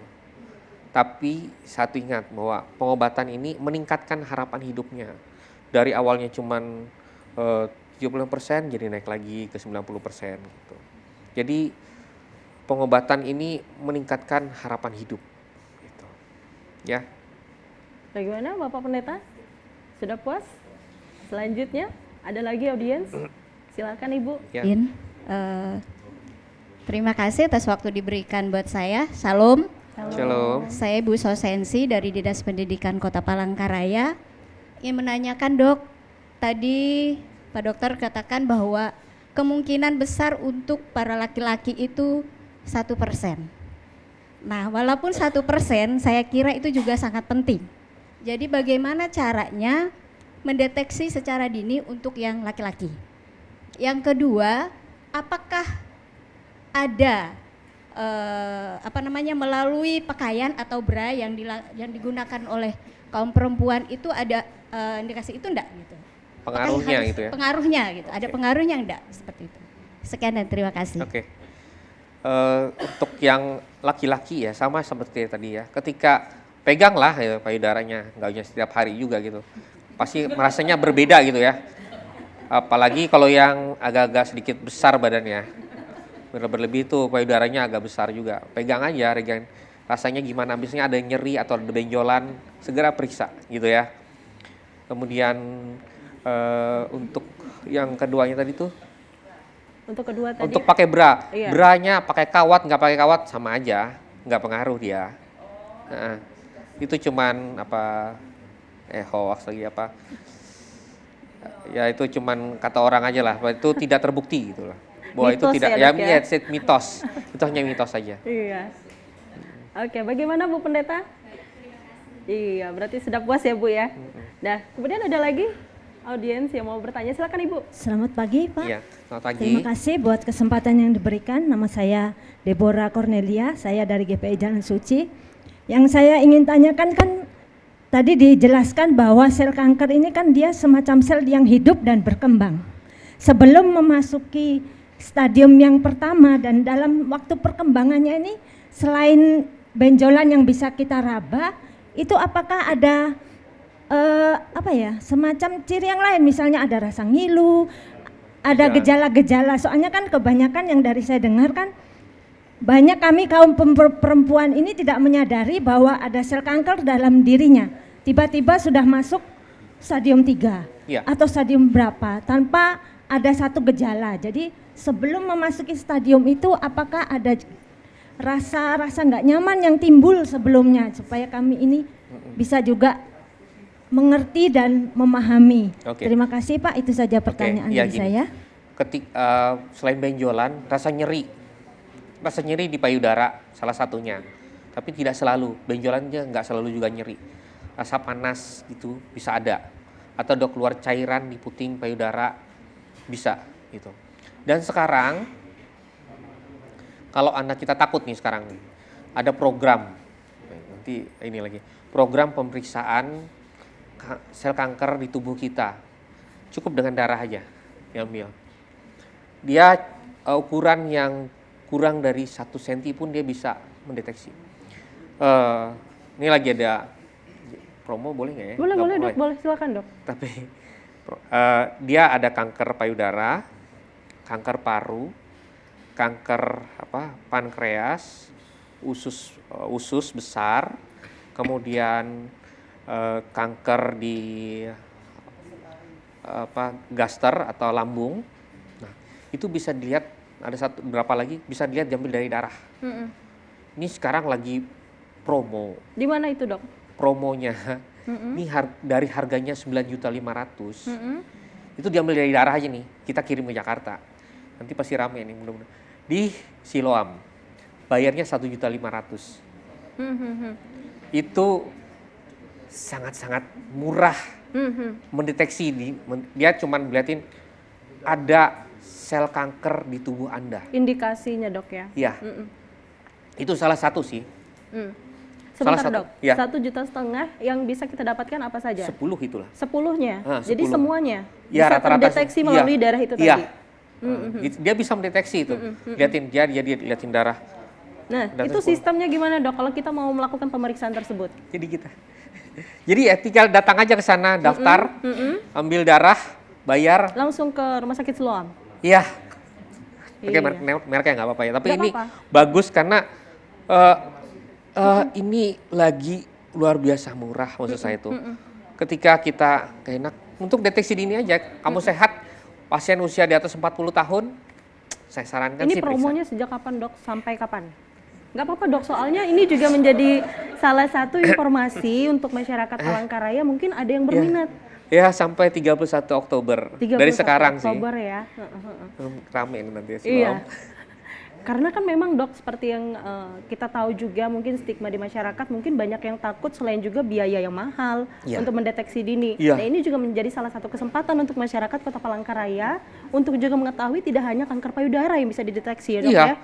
Tapi satu ingat bahwa pengobatan ini meningkatkan harapan hidupnya. Dari awalnya cuman 70% jadi naik lagi ke 90% gitu. Jadi pengobatan ini meningkatkan harapan hidup gitu. Ya. Bagaimana Bapak Pendeta? Sudah puas? Selanjutnya ada lagi audiens? Silakan Ibu. Ya. Terima kasih atas waktu diberikan buat saya. Salam. Shalom. Saya Bu Sosensi dari Dinas Pendidikan Kota Palangkaraya. Ingin menanyakan dok, tadi Pak Dokter katakan bahwa kemungkinan besar untuk para laki-laki itu 1%. Nah, walaupun 1%, saya kira itu juga sangat penting. Jadi bagaimana caranya mendeteksi secara dini untuk yang laki-laki? Yang kedua, apakah ada melalui pakaian atau bra yang digunakan oleh kaum perempuan itu ada indikasi itu enggak gitu? Pengaruhnya gitu ya? Pengaruhnya gitu, ada pengaruhnya enggak seperti itu? Sekian dan terima kasih. Oke. Untuk yang laki-laki ya sama seperti tadi ya. Ketika peganglah ya payudaranya, nggak hanya setiap hari juga gitu. Pasti merasanya berbeda gitu ya. Apalagi kalau yang agak-agak sedikit besar badannya. Berlebih itu payudaranya agak besar juga. Pegang aja, rasanya gimana. Biasanya ada nyeri atau ada benjolan, segera periksa gitu ya. Kemudian untuk yang keduanya tadi tuh. Untuk kedua tadi. Untuk pakai bra, Iya. branya pakai kawat nggak pakai kawat sama aja, nggak pengaruh dia. Itu cuman hoax lagi apa? Ya itu cuman kata orang aja lah. Itu tidak terbukti gitu lah. Bahwa itu Mitos tidak ya, Dok, ya? mitos. Itu hanya mitos saja. Iya. Oke, bagaimana Bu Pendeta? Iya, berarti sudah puas ya Bu ya. Nah, kemudian ada lagi audiens yang mau bertanya, silakan Ibu. Selamat pagi Pak. Iya, selamat pagi. Terima kasih buat kesempatan yang diberikan. Nama saya Deborah Cornelia, saya dari GPI Jalan Suci. Yang saya ingin tanyakan kan tadi dijelaskan bahwa sel kanker ini kan dia semacam sel yang hidup dan berkembang. Sebelum memasuki stadium yang pertama dan dalam waktu perkembangannya ini selain benjolan yang bisa kita raba, itu apakah ada semacam ciri yang lain, misalnya ada rasa ngilu, ada gejala-gejala. Soalnya kan kebanyakan yang dari saya dengar kan banyak kami kaum perempuan ini tidak menyadari bahwa ada sel kanker dalam dirinya. Tiba-tiba sudah masuk stadium 3 atau stadium berapa tanpa ada satu gejala. Jadi sebelum memasuki stadium itu apakah ada rasa nggak nyaman yang timbul sebelumnya supaya kami ini bisa juga mengerti dan memahami. Terima kasih Pak, itu saja pertanyaan dari saya. Selain benjolan, rasa nyeri di payudara salah satunya, tapi tidak selalu. Benjolannya nggak selalu juga nyeri. Rasa panas gitu bisa ada, atau ada keluar cairan di puting payudara bisa gitu. Dan sekarang kalau anak kita takut nih sekarang nih, ada program nanti ini lagi program pemeriksaan sel kanker di tubuh kita. Cukup dengan darah aja diambil. Dia ukuran yang kurang dari 1 cm pun dia bisa mendeteksi. Ini lagi ada promo, boleh nggak ya? Boleh Dok, boleh silakan Dok. Tapi dia ada kanker payudara, kanker paru, kanker pankreas, usus besar, kemudian kanker di gaster atau lambung. Nah, itu bisa dilihat, ada berapa lagi bisa dilihat diambil dari darah. Ini sekarang lagi promo. Di mana itu Dok? Promonya ini dari harganya 9.500.000. Itu diambil dari darah aja nih, kita kirim ke Jakarta. Nanti pasti rame nih mudah-mudahan. Di Siloam, bayarnya 1.500.000. Itu sangat-sangat murah. Mendeteksi dia cuma melihatin ada sel kanker di tubuh Anda. Indikasinya Dok ya? Iya. Itu salah satu sih. Sebentar Dok, ya. 1,5 juta yang bisa kita dapatkan apa saja? 10 itulah. 10-nya? Jadi 10. semuanya Ya, bisa rata-rata terdeteksi melalui darah itu tadi? Dia bisa mendeteksi itu. Liatin darah. Nah, itu sistemnya gimana Dok kalau kita mau melakukan pemeriksaan tersebut? Jadi ya tinggal datang aja ke sana, daftar, ambil darah, bayar. Langsung ke rumah sakit Siloam? Iya. Oke, mereknya nggak apa-apa ya. Tapi ini bagus karena ini lagi luar biasa murah maksud saya itu. Ketika kita enak untuk deteksi dini aja, kamu sehat, pasien usia di atas 40 tahun, saya sarankan Ini sih promonya sejak kapan dok? Sampai kapan? Nggak apa-apa dok, soalnya ini juga menjadi salah satu informasi untuk masyarakat Palangkaraya, mungkin ada yang berminat. Ya sampai 31 Oktober. 31 Dari sekarang Oktober sih. ya. Rame nanti sebelum. Iya. Karena kan memang dok seperti yang kita tahu juga mungkin stigma di masyarakat mungkin banyak yang takut selain juga biaya yang mahal untuk mendeteksi dini. Iya. Nah ini juga menjadi salah satu kesempatan untuk masyarakat Kota Palangkaraya untuk juga mengetahui tidak hanya kanker payudara yang bisa dideteksi ya dok ya.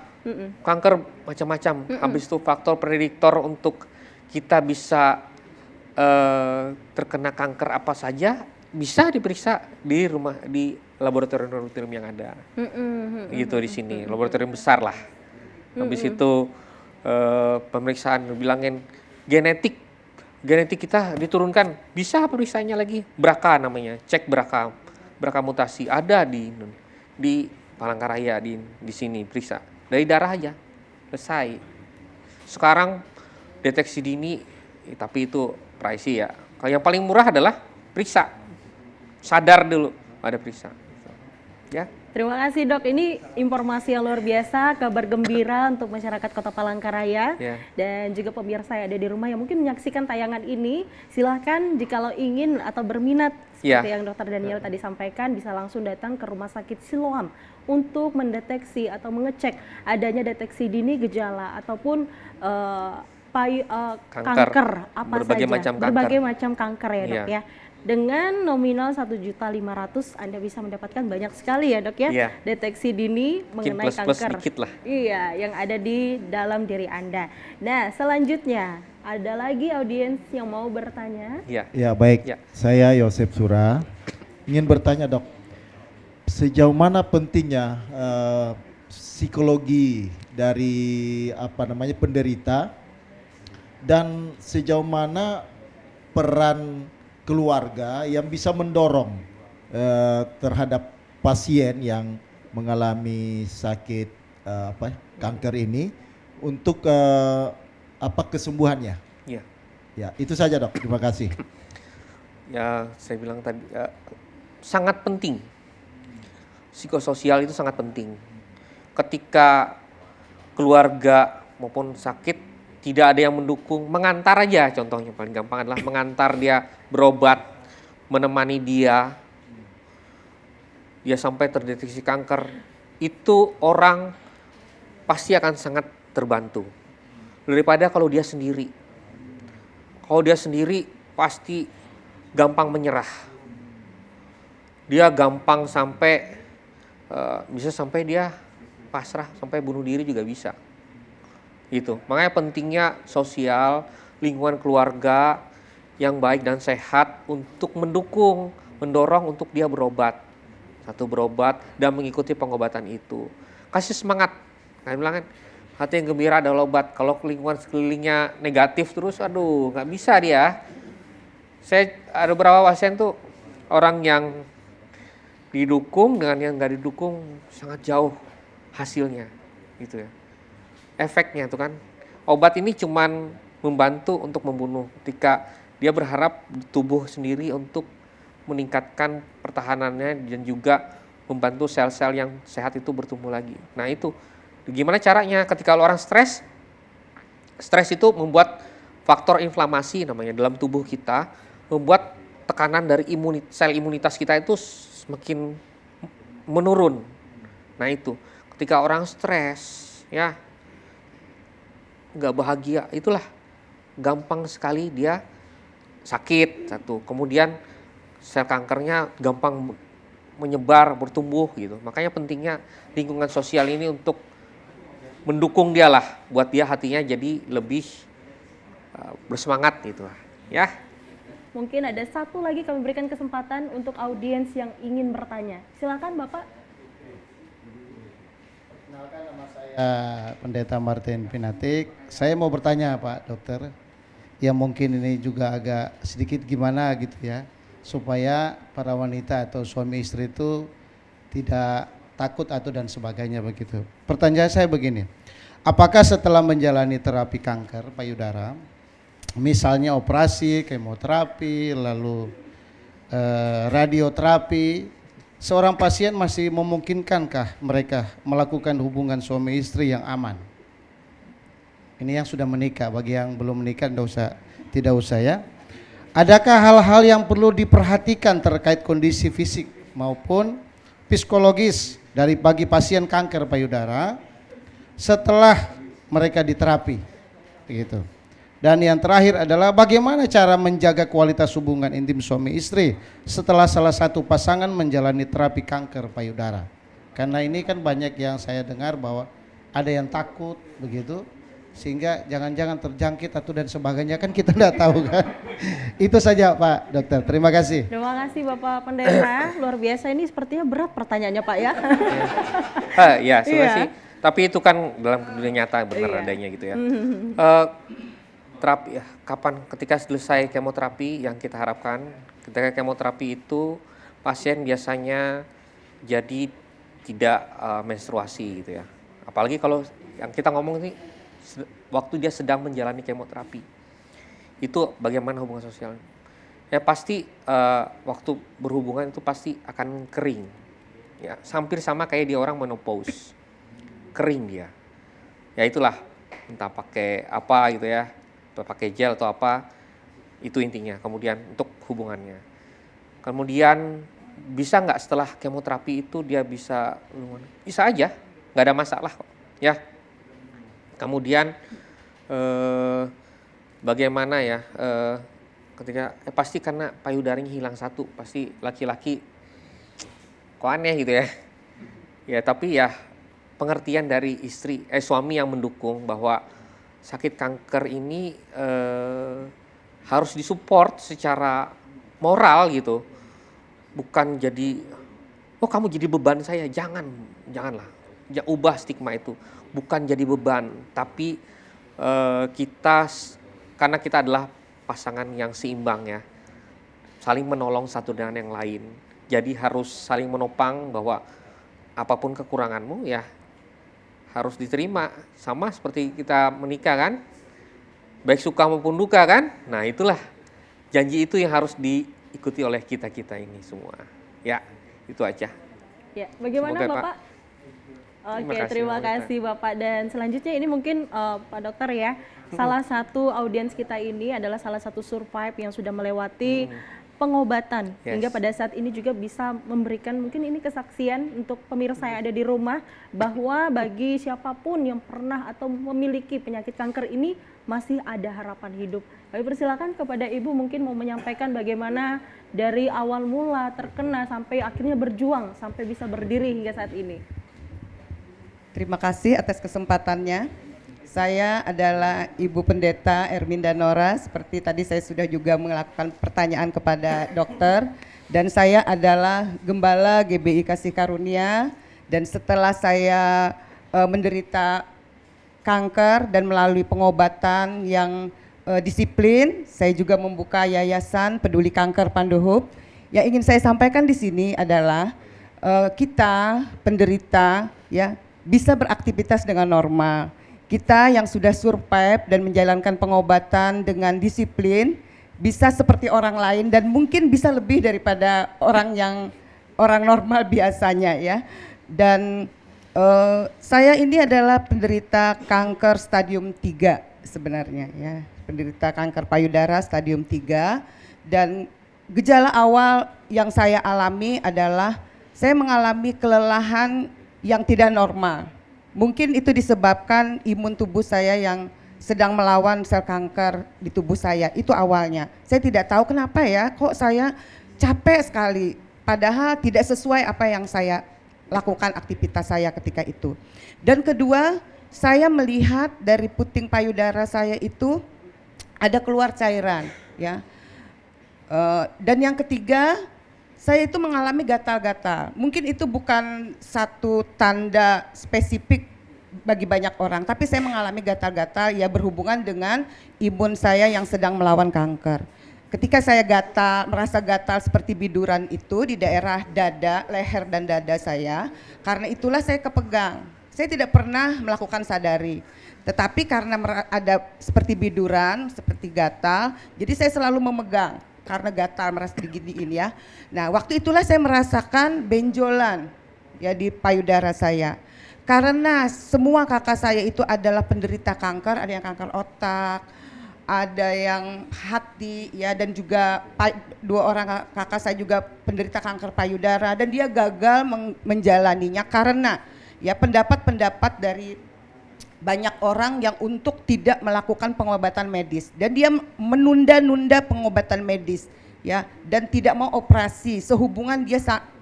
Kanker macam-macam. Habis itu faktor prediktor untuk kita bisa terkena kanker apa saja bisa diperiksa di rumah di laboratorium yang ada. Gitu di sini, laboratorium besar lah. Habis itu pemeriksaan bilangin genetik kita diturunkan, bisa periksanya lagi, BRCA namanya, cek BRCA mutasi ada di Palangkaraya di sini periksa dari darah aja selesai. Sekarang deteksi dini tapi itu pricey ya. Kalau yang paling murah adalah periksa, sadar dulu ada periksa. Ya. Terima kasih dok, ini informasi yang luar biasa, kabar gembira untuk masyarakat Kota Palangkaraya dan juga pemirsa yang ada di rumah yang mungkin menyaksikan tayangan ini. Silahkan jikalau ingin atau berminat seperti yang Dr. Daniel tadi sampaikan bisa langsung datang ke Rumah Sakit Siloam untuk mendeteksi atau mengecek adanya deteksi dini gejala ataupun kanker apa berbagai saja, berbagai macam kanker ya dok ya. Dengan nominal 1.500.000 Anda bisa mendapatkan banyak sekali ya dok ya, deteksi dini mengenai kanker. Iya, yang ada di dalam diri Anda. Nah selanjutnya ada lagi audiens yang mau bertanya. Ya baik, saya Yosef Sura ingin bertanya dok, sejauh mana pentingnya psikologi dari penderita dan sejauh mana peran keluarga yang bisa mendorong terhadap pasien yang mengalami sakit kanker ini untuk kesembuhannya. Ya, itu saja dok. Terima kasih. Ya, saya bilang tadi sangat penting. Psikososial itu sangat penting. Ketika keluarga maupun sakit tidak ada yang mendukung, mengantar aja, contohnya paling gampang adalah mengantar dia berobat, menemani dia sampai terdeteksi kanker, itu orang pasti akan sangat terbantu daripada kalau dia sendiri. Kalau dia sendiri pasti gampang menyerah, dia gampang sampai bisa sampai dia pasrah, sampai bunuh diri juga bisa. Gitu. Makanya pentingnya sosial, lingkungan keluarga yang baik dan sehat untuk mendukung, mendorong untuk dia berobat. Berobat dan mengikuti pengobatan itu. Kasih semangat. Saya bilang kan, hati yang gembira adalah obat. Kalau lingkungan sekelilingnya negatif terus, aduh nggak bisa dia. Saya ada beberapa pasien tuh orang yang didukung dengan yang nggak didukung sangat jauh hasilnya, gitu ya. Efeknya itu kan obat ini cuman membantu untuk membunuh ketika dia berharap tubuh sendiri untuk meningkatkan pertahanannya dan juga membantu sel-sel yang sehat itu bertumbuh lagi. Nah itu gimana caranya ketika orang stres itu membuat faktor inflamasi namanya dalam tubuh kita, membuat tekanan dari sel imunitas kita itu semakin menurun. Nah itu ketika orang stres ya nggak bahagia, itulah gampang sekali dia sakit satu. Kemudian sel kankernya gampang menyebar, bertumbuh gitu. Makanya pentingnya lingkungan sosial ini untuk mendukung dia lah, buat dia hatinya jadi lebih bersemangat gitu lah. Ya. Mungkin ada satu lagi kami berikan kesempatan untuk audiens yang ingin bertanya. Silakan Bapak. Kenalkan nama saya Pendeta Martin Pinatik. Saya mau bertanya Pak Dokter, yang mungkin ini juga agak sedikit gimana gitu ya, supaya para wanita atau suami istri itu tidak takut atau dan sebagainya begitu. Pertanyaan saya begini, apakah setelah menjalani terapi kanker payudara, misalnya operasi, kemoterapi, lalu radioterapi, seorang pasien masih memungkinkankah mereka melakukan hubungan suami istri yang aman? Ini yang sudah menikah, bagi yang belum menikah tidak usah ya. Adakah hal-hal yang perlu diperhatikan terkait kondisi fisik maupun psikologis bagi pasien kanker payudara setelah mereka diterapi? Begitu. Dan yang terakhir adalah bagaimana cara menjaga kualitas hubungan intim suami istri setelah salah satu pasangan menjalani terapi kanker payudara. Karena ini kan banyak yang saya dengar bahwa ada yang takut begitu, sehingga jangan-jangan terjangkit atau dan sebagainya, kan kita tidak tahu kan. Itu saja Pak Dokter, terima kasih. Terima kasih Bapak Pendeta, luar biasa, ini sepertinya berat pertanyaannya Pak ya. Ya sebenarnya sih, tapi itu kan dalam dunia nyata benar adanya gitu ya. Terapi ya, ketika selesai kemoterapi yang kita harapkan, ketika kemoterapi itu pasien biasanya jadi tidak menstruasi gitu ya. Apalagi kalau yang kita ngomong ini waktu dia sedang menjalani kemoterapi, itu bagaimana hubungan sosial? Ya pasti waktu berhubungan itu pasti akan kering, ya hampir sama kayak dia orang menopause, kering dia. Ya itulah, entah pakai apa gitu ya, atau pakai gel atau apa, itu intinya. Kemudian untuk hubungannya, kemudian bisa nggak setelah kemoterapi itu dia bisa aja, nggak ada masalah kok, ya. Kemudian bagaimana ya ketika pasti karena payudaranya hilang satu, pasti laki-laki kok aneh gitu ya. Ya tapi ya pengertian dari suami yang mendukung bahwa sakit kanker ini harus disupport secara moral gitu. Bukan jadi kamu jadi beban saya, janganlah. Ubah stigma itu. Bukan jadi beban, tapi karena kita adalah pasangan yang seimbang ya, saling menolong satu dengan yang lain. Jadi harus saling menopang bahwa apapun kekuranganmu ya harus diterima, sama seperti kita menikah kan, baik suka maupun duka kan. Nah itulah janji itu yang harus diikuti oleh kita ini semua. Ya itu aja. Ya, bagaimana Semoga, Bapak? Pak. Oke, terima kasih Bapak. Dan selanjutnya ini mungkin Pak Dokter ya, salah satu audiens kita ini adalah salah satu survive yang sudah melewati pengobatan, hingga pada saat ini juga bisa memberikan mungkin ini kesaksian untuk pemirsa yang ada di rumah, bahwa bagi siapapun yang pernah atau memiliki penyakit kanker ini masih ada harapan hidup. Kami persilakan kepada Ibu mungkin mau menyampaikan bagaimana dari awal mula terkena sampai akhirnya berjuang sampai bisa berdiri hingga saat ini. Terima kasih atas kesempatannya. Saya adalah Ibu Pendeta Erminda Nora, seperti tadi saya sudah juga melakukan pertanyaan kepada dokter, dan saya adalah Gembala GBI Kasih Karunia, dan setelah saya menderita kanker dan melalui pengobatan yang disiplin, saya juga membuka Yayasan Peduli Kanker Pandohub. Yang ingin saya sampaikan di sini adalah kita penderita ya bisa beraktivitas dengan normal. Kita yang sudah survive dan menjalankan pengobatan dengan disiplin bisa seperti orang lain dan mungkin bisa lebih daripada orang normal biasanya ya. Dan saya ini adalah penderita kanker stadium 3 sebenarnya ya. Penderita kanker payudara stadium 3, dan gejala awal yang saya alami adalah saya mengalami kelelahan yang tidak normal. Mungkin itu disebabkan imun tubuh saya yang sedang melawan sel kanker di tubuh saya. Itu awalnya. Saya tidak tahu kenapa ya, kok saya capek sekali. Padahal tidak sesuai apa yang saya lakukan aktivitas saya ketika itu. Dan kedua, saya melihat dari puting payudara saya itu ada keluar cairan. Ya. Dan yang ketiga, saya itu mengalami gatal-gatal. Mungkin itu bukan satu tanda spesifik bagi banyak orang, tapi saya mengalami gatal-gatal ya berhubungan dengan imun saya yang sedang melawan kanker. Ketika saya merasa gatal seperti biduran itu di daerah dada, leher dan dada saya, karena itulah saya kepegang. Saya tidak pernah melakukan sadari. Tetapi karena ada seperti biduran, seperti gatal, jadi saya selalu memegang. karena gatal merasa diginiin ya. Nah waktu itulah saya merasakan benjolan ya di payudara saya. Karena semua kakak saya itu adalah penderita kanker, ada yang kanker otak, ada yang hati ya, dan juga 2 orang kakak saya juga penderita kanker payudara, dan dia gagal menjalaninya karena ya pendapat-pendapat dari banyak orang yang untuk tidak melakukan pengobatan medis, dan dia menunda-nunda pengobatan medis ya, dan tidak mau operasi sehubungan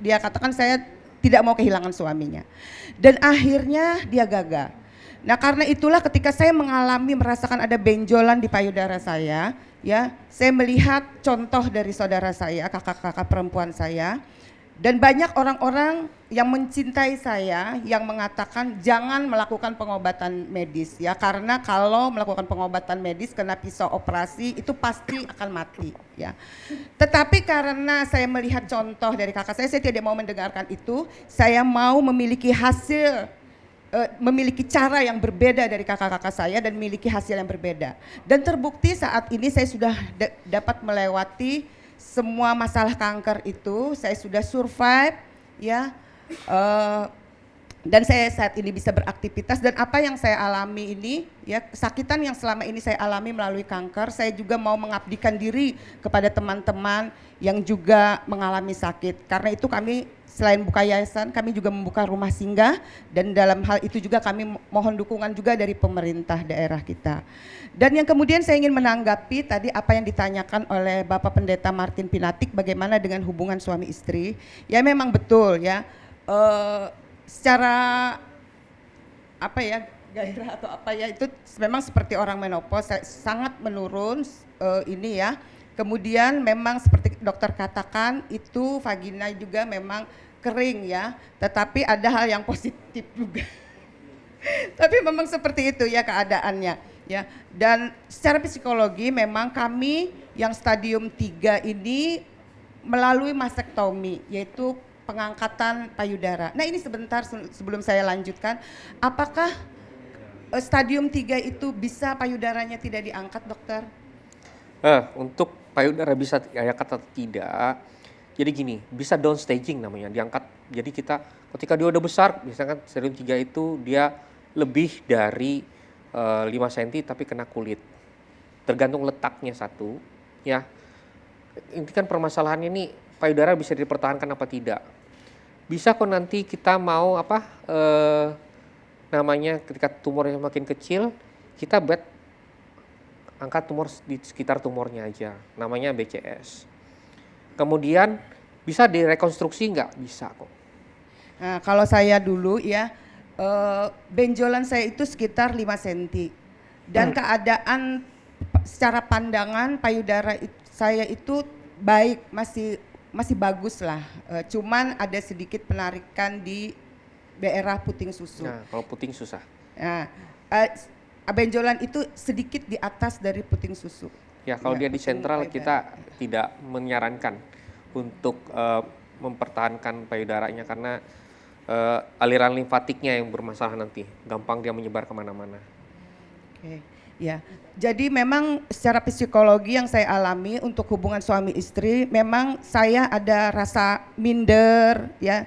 dia katakan saya tidak mau kehilangan suaminya, dan akhirnya dia gagal. Nah karena itulah ketika saya merasakan ada benjolan di payudara saya, ya saya melihat contoh dari saudara saya, kakak-kakak perempuan saya, dan banyak orang-orang yang mencintai saya yang mengatakan jangan melakukan pengobatan medis ya, karena kalau melakukan pengobatan medis kena pisau operasi itu pasti akan mati ya. Tetapi karena saya melihat contoh dari kakak saya tidak mau mendengarkan itu, saya mau memiliki hasil, memiliki cara yang berbeda dari kakak-kakak saya dan memiliki hasil yang berbeda. Dan terbukti saat ini saya sudah dapat melewati semua masalah kanker itu, saya sudah survive ya, dan saya saat ini bisa beraktivitas, dan apa yang saya alami ini ya, kesakitan yang selama ini saya alami melalui kanker, saya juga mau mengabdikan diri kepada teman-teman yang juga mengalami sakit. Karena itu kami selain buka yayasan, kami juga membuka rumah singgah, dan dalam hal itu juga kami mohon dukungan juga dari pemerintah daerah kita. Dan yang kemudian saya ingin menanggapi tadi apa yang ditanyakan oleh Bapak Pendeta Martin Pinatik, bagaimana dengan hubungan suami istri. Ya memang betul ya, secara apa ya, gairah atau apa ya, itu memang seperti orang menopause sangat menurun ini ya. Kemudian memang seperti dokter katakan itu vagina juga memang kering ya, tetapi ada hal yang positif juga. Tapi memang seperti itu ya keadaannya ya. Dan secara psikologi memang kami yang stadium 3 ini melalui mastektomi, yaitu pengangkatan payudara. Nah ini sebentar sebelum saya lanjutkan, apakah stadium 3 itu bisa payudaranya tidak diangkat, dokter? Untuk payudara bisa diangkat atau tidak, jadi gini, bisa down staging namanya, diangkat. Jadi kita ketika dia udah besar, misalkan stadium 3 itu dia lebih dari 5 cm tapi kena kulit. Tergantung letaknya satu, ya. Ini kan permasalahannya ini payudara bisa dipertahankan apa tidak. Bisa kok nanti kita mau namanya ketika tumornya makin kecil, kita angkat tumor di sekitar tumornya aja, namanya BCS. Kemudian bisa direkonstruksi nggak? Bisa kok. Nah kalau saya dulu ya, benjolan saya itu sekitar 5 cm. Dan keadaan secara pandangan payudara saya itu baik, masih bagus lah. Cuman ada sedikit penarikan di daerah puting susu. Nah kalau puting susah. Nah, benjolan itu sedikit di atas dari puting susu. Ya kalau dia di sentral kita tidak menyarankan untuk mempertahankan payudaranya karena aliran limfatiknya yang bermasalah nanti, gampang dia menyebar kemana-mana. Oke, ya. Jadi memang secara psikologi yang saya alami untuk hubungan suami istri, memang saya ada rasa minder, ya,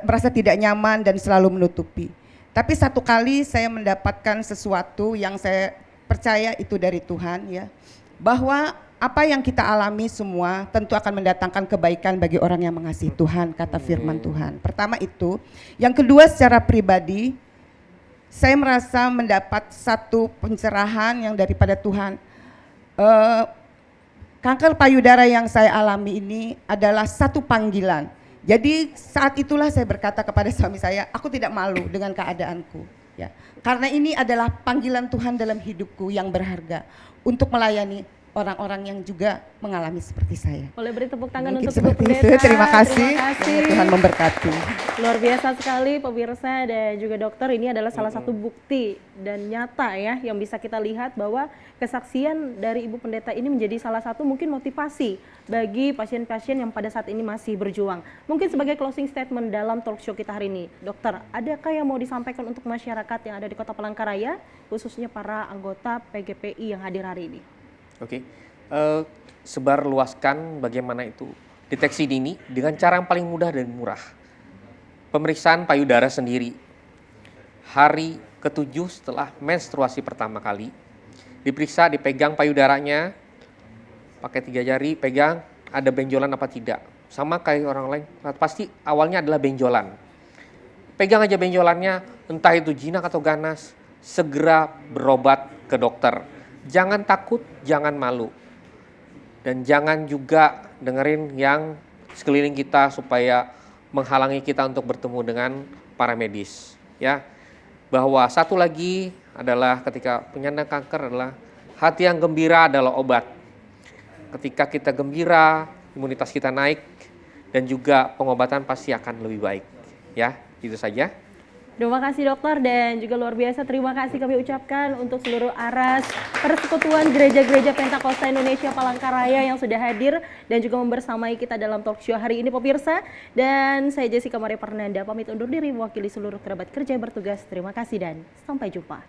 merasa tidak nyaman dan selalu menutupi. Tapi satu kali saya mendapatkan sesuatu yang saya percaya itu dari Tuhan, ya, bahwa apa yang kita alami semua tentu akan mendatangkan kebaikan bagi orang yang mengasihi Tuhan, kata firman Tuhan. Pertama itu. Yang kedua secara pribadi, saya merasa mendapat satu pencerahan yang daripada Tuhan. Kanker payudara yang saya alami ini adalah satu panggilan. Jadi saat itulah saya berkata kepada suami saya, aku tidak malu dengan keadaanku. Ya, karena ini adalah panggilan Tuhan dalam hidupku yang berharga untuk melayani orang-orang yang juga mengalami seperti saya. Boleh beri tepuk tangan Mungkin untuk Ibu seperti Pendeta. itu. Terima kasih. Terima kasih. Tuhan memberkati. Luar biasa sekali pemirsa dan juga dokter, ini adalah salah satu bukti dan nyata ya yang bisa kita lihat bahwa kesaksian dari Ibu Pendeta ini menjadi salah satu mungkin motivasi bagi pasien-pasien yang pada saat ini masih berjuang. Mungkin sebagai closing statement dalam talk show kita hari ini, dokter, adakah yang mau disampaikan untuk masyarakat yang ada di Kota Palangkaraya, khususnya para anggota PGPI yang hadir hari ini? Oke, sebarluaskan bagaimana itu deteksi dini dengan cara yang paling mudah dan murah. Pemeriksaan payudara sendiri. Hari ke-7 setelah menstruasi pertama kali, diperiksa, dipegang payudaranya, pakai 3 jari, pegang, ada benjolan apa tidak. Sama kayak orang lain, pasti awalnya adalah benjolan. Pegang aja benjolannya, entah itu jinak atau ganas, segera berobat ke dokter. Jangan takut, jangan malu. Dan jangan juga dengerin yang sekeliling kita supaya menghalangi kita untuk bertemu dengan para medis. Ya, bahwa satu lagi adalah ketika penyandang kanker adalah hati yang gembira adalah obat. Ketika kita gembira, imunitas kita naik dan juga pengobatan pasti akan lebih baik. Ya, itu saja. Terima kasih dokter, dan juga luar biasa terima kasih kami ucapkan untuk seluruh ARAS Persekutuan Gereja-Gereja Pentakosta Indonesia Palangkaraya yang sudah hadir dan juga membersamai kita dalam talk show hari ini pemirsa. Dan saya Jessica Maria Fernanda pamit undur diri mewakili seluruh kerabat kerja yang bertugas. Terima kasih dan sampai jumpa.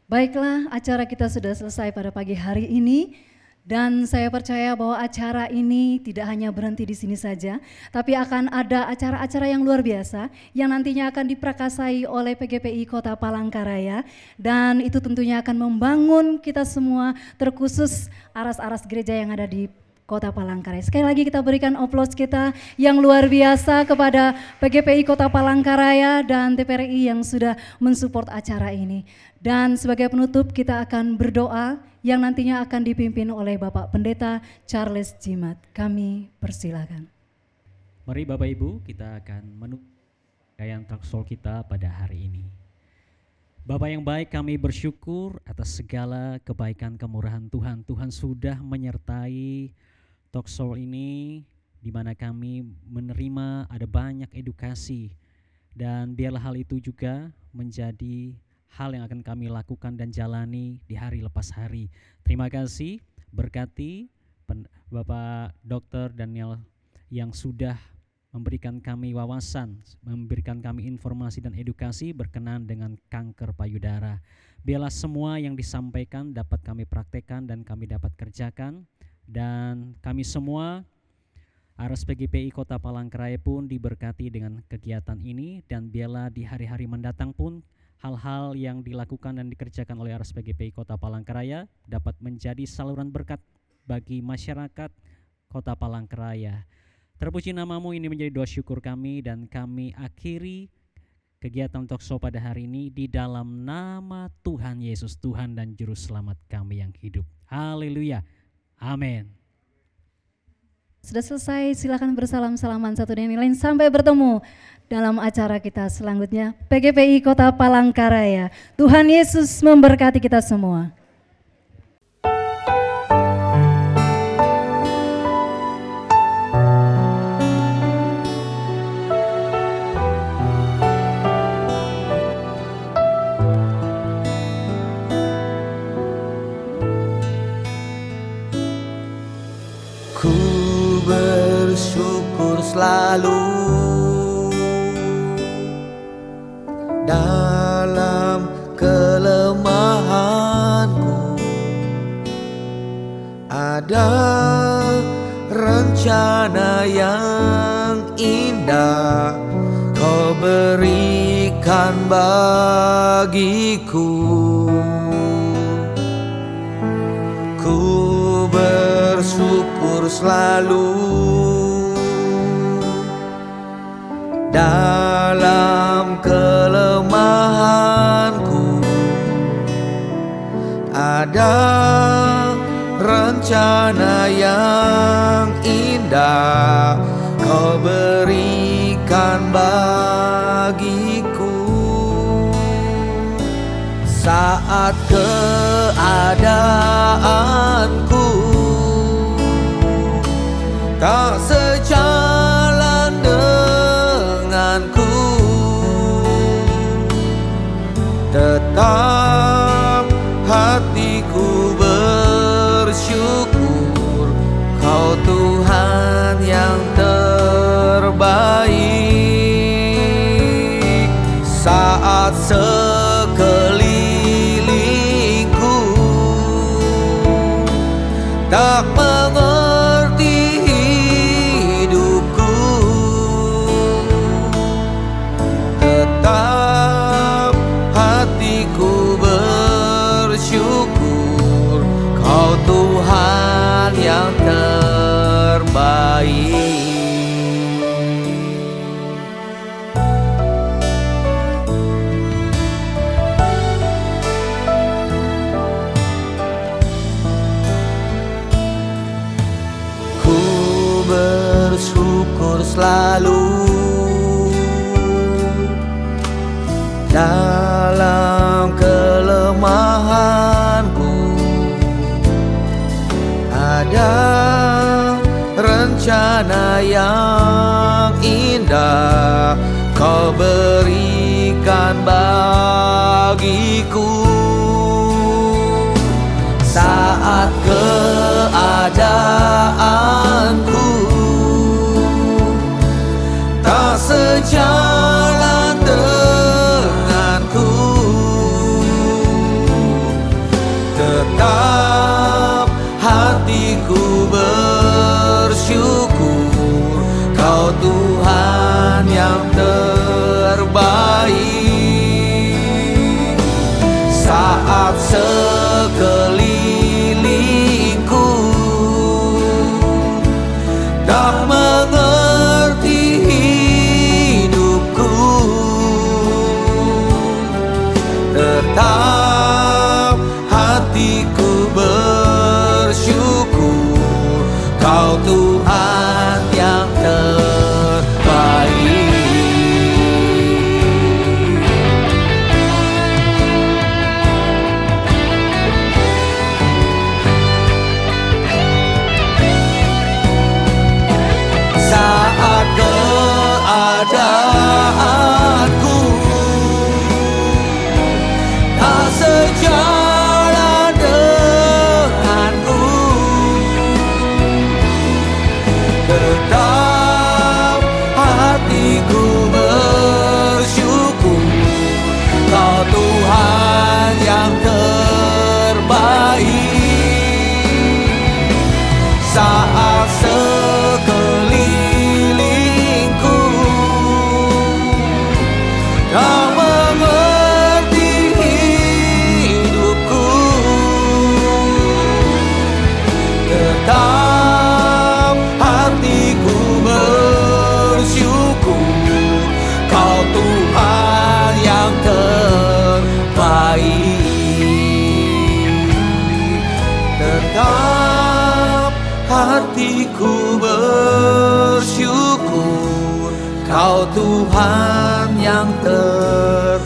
Baiklah, acara kita sudah selesai pada pagi hari ini. Dan saya percaya bahwa acara ini tidak hanya berhenti di sini saja, tapi akan ada acara-acara yang luar biasa yang nantinya akan diprakasai oleh PGPI Kota Palangkaraya, dan itu tentunya akan membangun kita semua, terkhusus aras-aras gereja yang ada di Kota Palangkaraya. Sekali lagi kita berikan aplaus kita yang luar biasa kepada PGPI Kota Palangkaraya dan TPRI yang sudah mensupport acara ini. Dan sebagai penutup kita akan berdoa yang nantinya akan dipimpin oleh Bapak Pendeta Charles Jimat. Kami persilakan. Mari Bapak Ibu, kita akan menutup rangkaian talk show kita pada hari ini. Bapak yang baik, kami bersyukur atas segala kebaikan kemurahan Tuhan. Tuhan sudah menyertai talk show ini, di mana kami menerima ada banyak edukasi, dan biarlah hal itu juga menjadi hal yang akan kami lakukan dan jalani di hari lepas hari. Terima kasih, berkati Bapak Dr. Daniel yang sudah memberikan kami wawasan, memberikan kami informasi dan edukasi berkenaan dengan kanker payudara. Biarlah semua yang disampaikan dapat kami praktekkan dan kami dapat kerjakan, dan kami semua ARAS PGPI Kota Palangkaraya pun diberkati dengan kegiatan ini, dan biarlah di hari-hari mendatang pun hal-hal yang dilakukan dan dikerjakan oleh ARAS PGPI Kota Palangkaraya dapat menjadi saluran berkat bagi masyarakat Kota Palangkaraya. Terpuji namamu, ini menjadi doa syukur kami, dan kami akhiri kegiatan talk show pada hari ini di dalam nama Tuhan Yesus, Tuhan dan Juru Selamat kami yang hidup. Haleluya. Amin. Sudah selesai, silakan bersalam-salaman satu dengan yang lain. Sampai bertemu dalam acara kita selanjutnya, PGPI Kota Palangkaraya. Tuhan Yesus memberkati kita semua. Ku bersyukur selalu dalam kelemahanku, ada rencana yang indah Kau berikan bagiku. Ku bersyukur selalu dalam kelemahanku, ada rencana yang indah Kau berikan bagiku. Saat keadaanku tak sejalan denganku, tetap hatiku bersyukur, Kau Tuhan yang terbaik. Saat tak mengerti hidupku, tetap hatiku bersyukur, Kau Tuhan yang terbaik. Bersyukur selalu dalam kelemahanku, ada rencana yang indah Kau berikan bagiku. Saat keadaanku tak sejalan denganku, tetap hatiku bersyukur, Kau Tuhan yang terbaik. Saat sekelilingku tak mengerti hidupku, tetap hatiku bersyukur, Kau Tuhan yang terbaik. Saat keadaanku tak sejalan denganku, tetap hatiku bersyukur, Kau Tuhan yang terbaik. Saat sekelilingku tak mengerti hidupku, tetap hatiku bersyukur, Kau Tuhan yang terbaik. Tetap hatiku bersyukur, Kau Tuhan yang terbaik.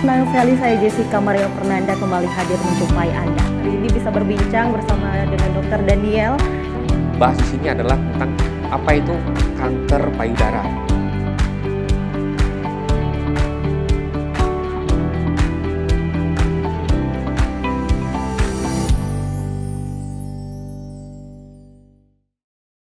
Senang sekali saya Jessica Maria Fernanda kembali hadir menjumpai Anda. Hari ini bisa berbincang bersama dengan Dr. Daniel. Bahas di sini adalah tentang apa itu kanker payudara.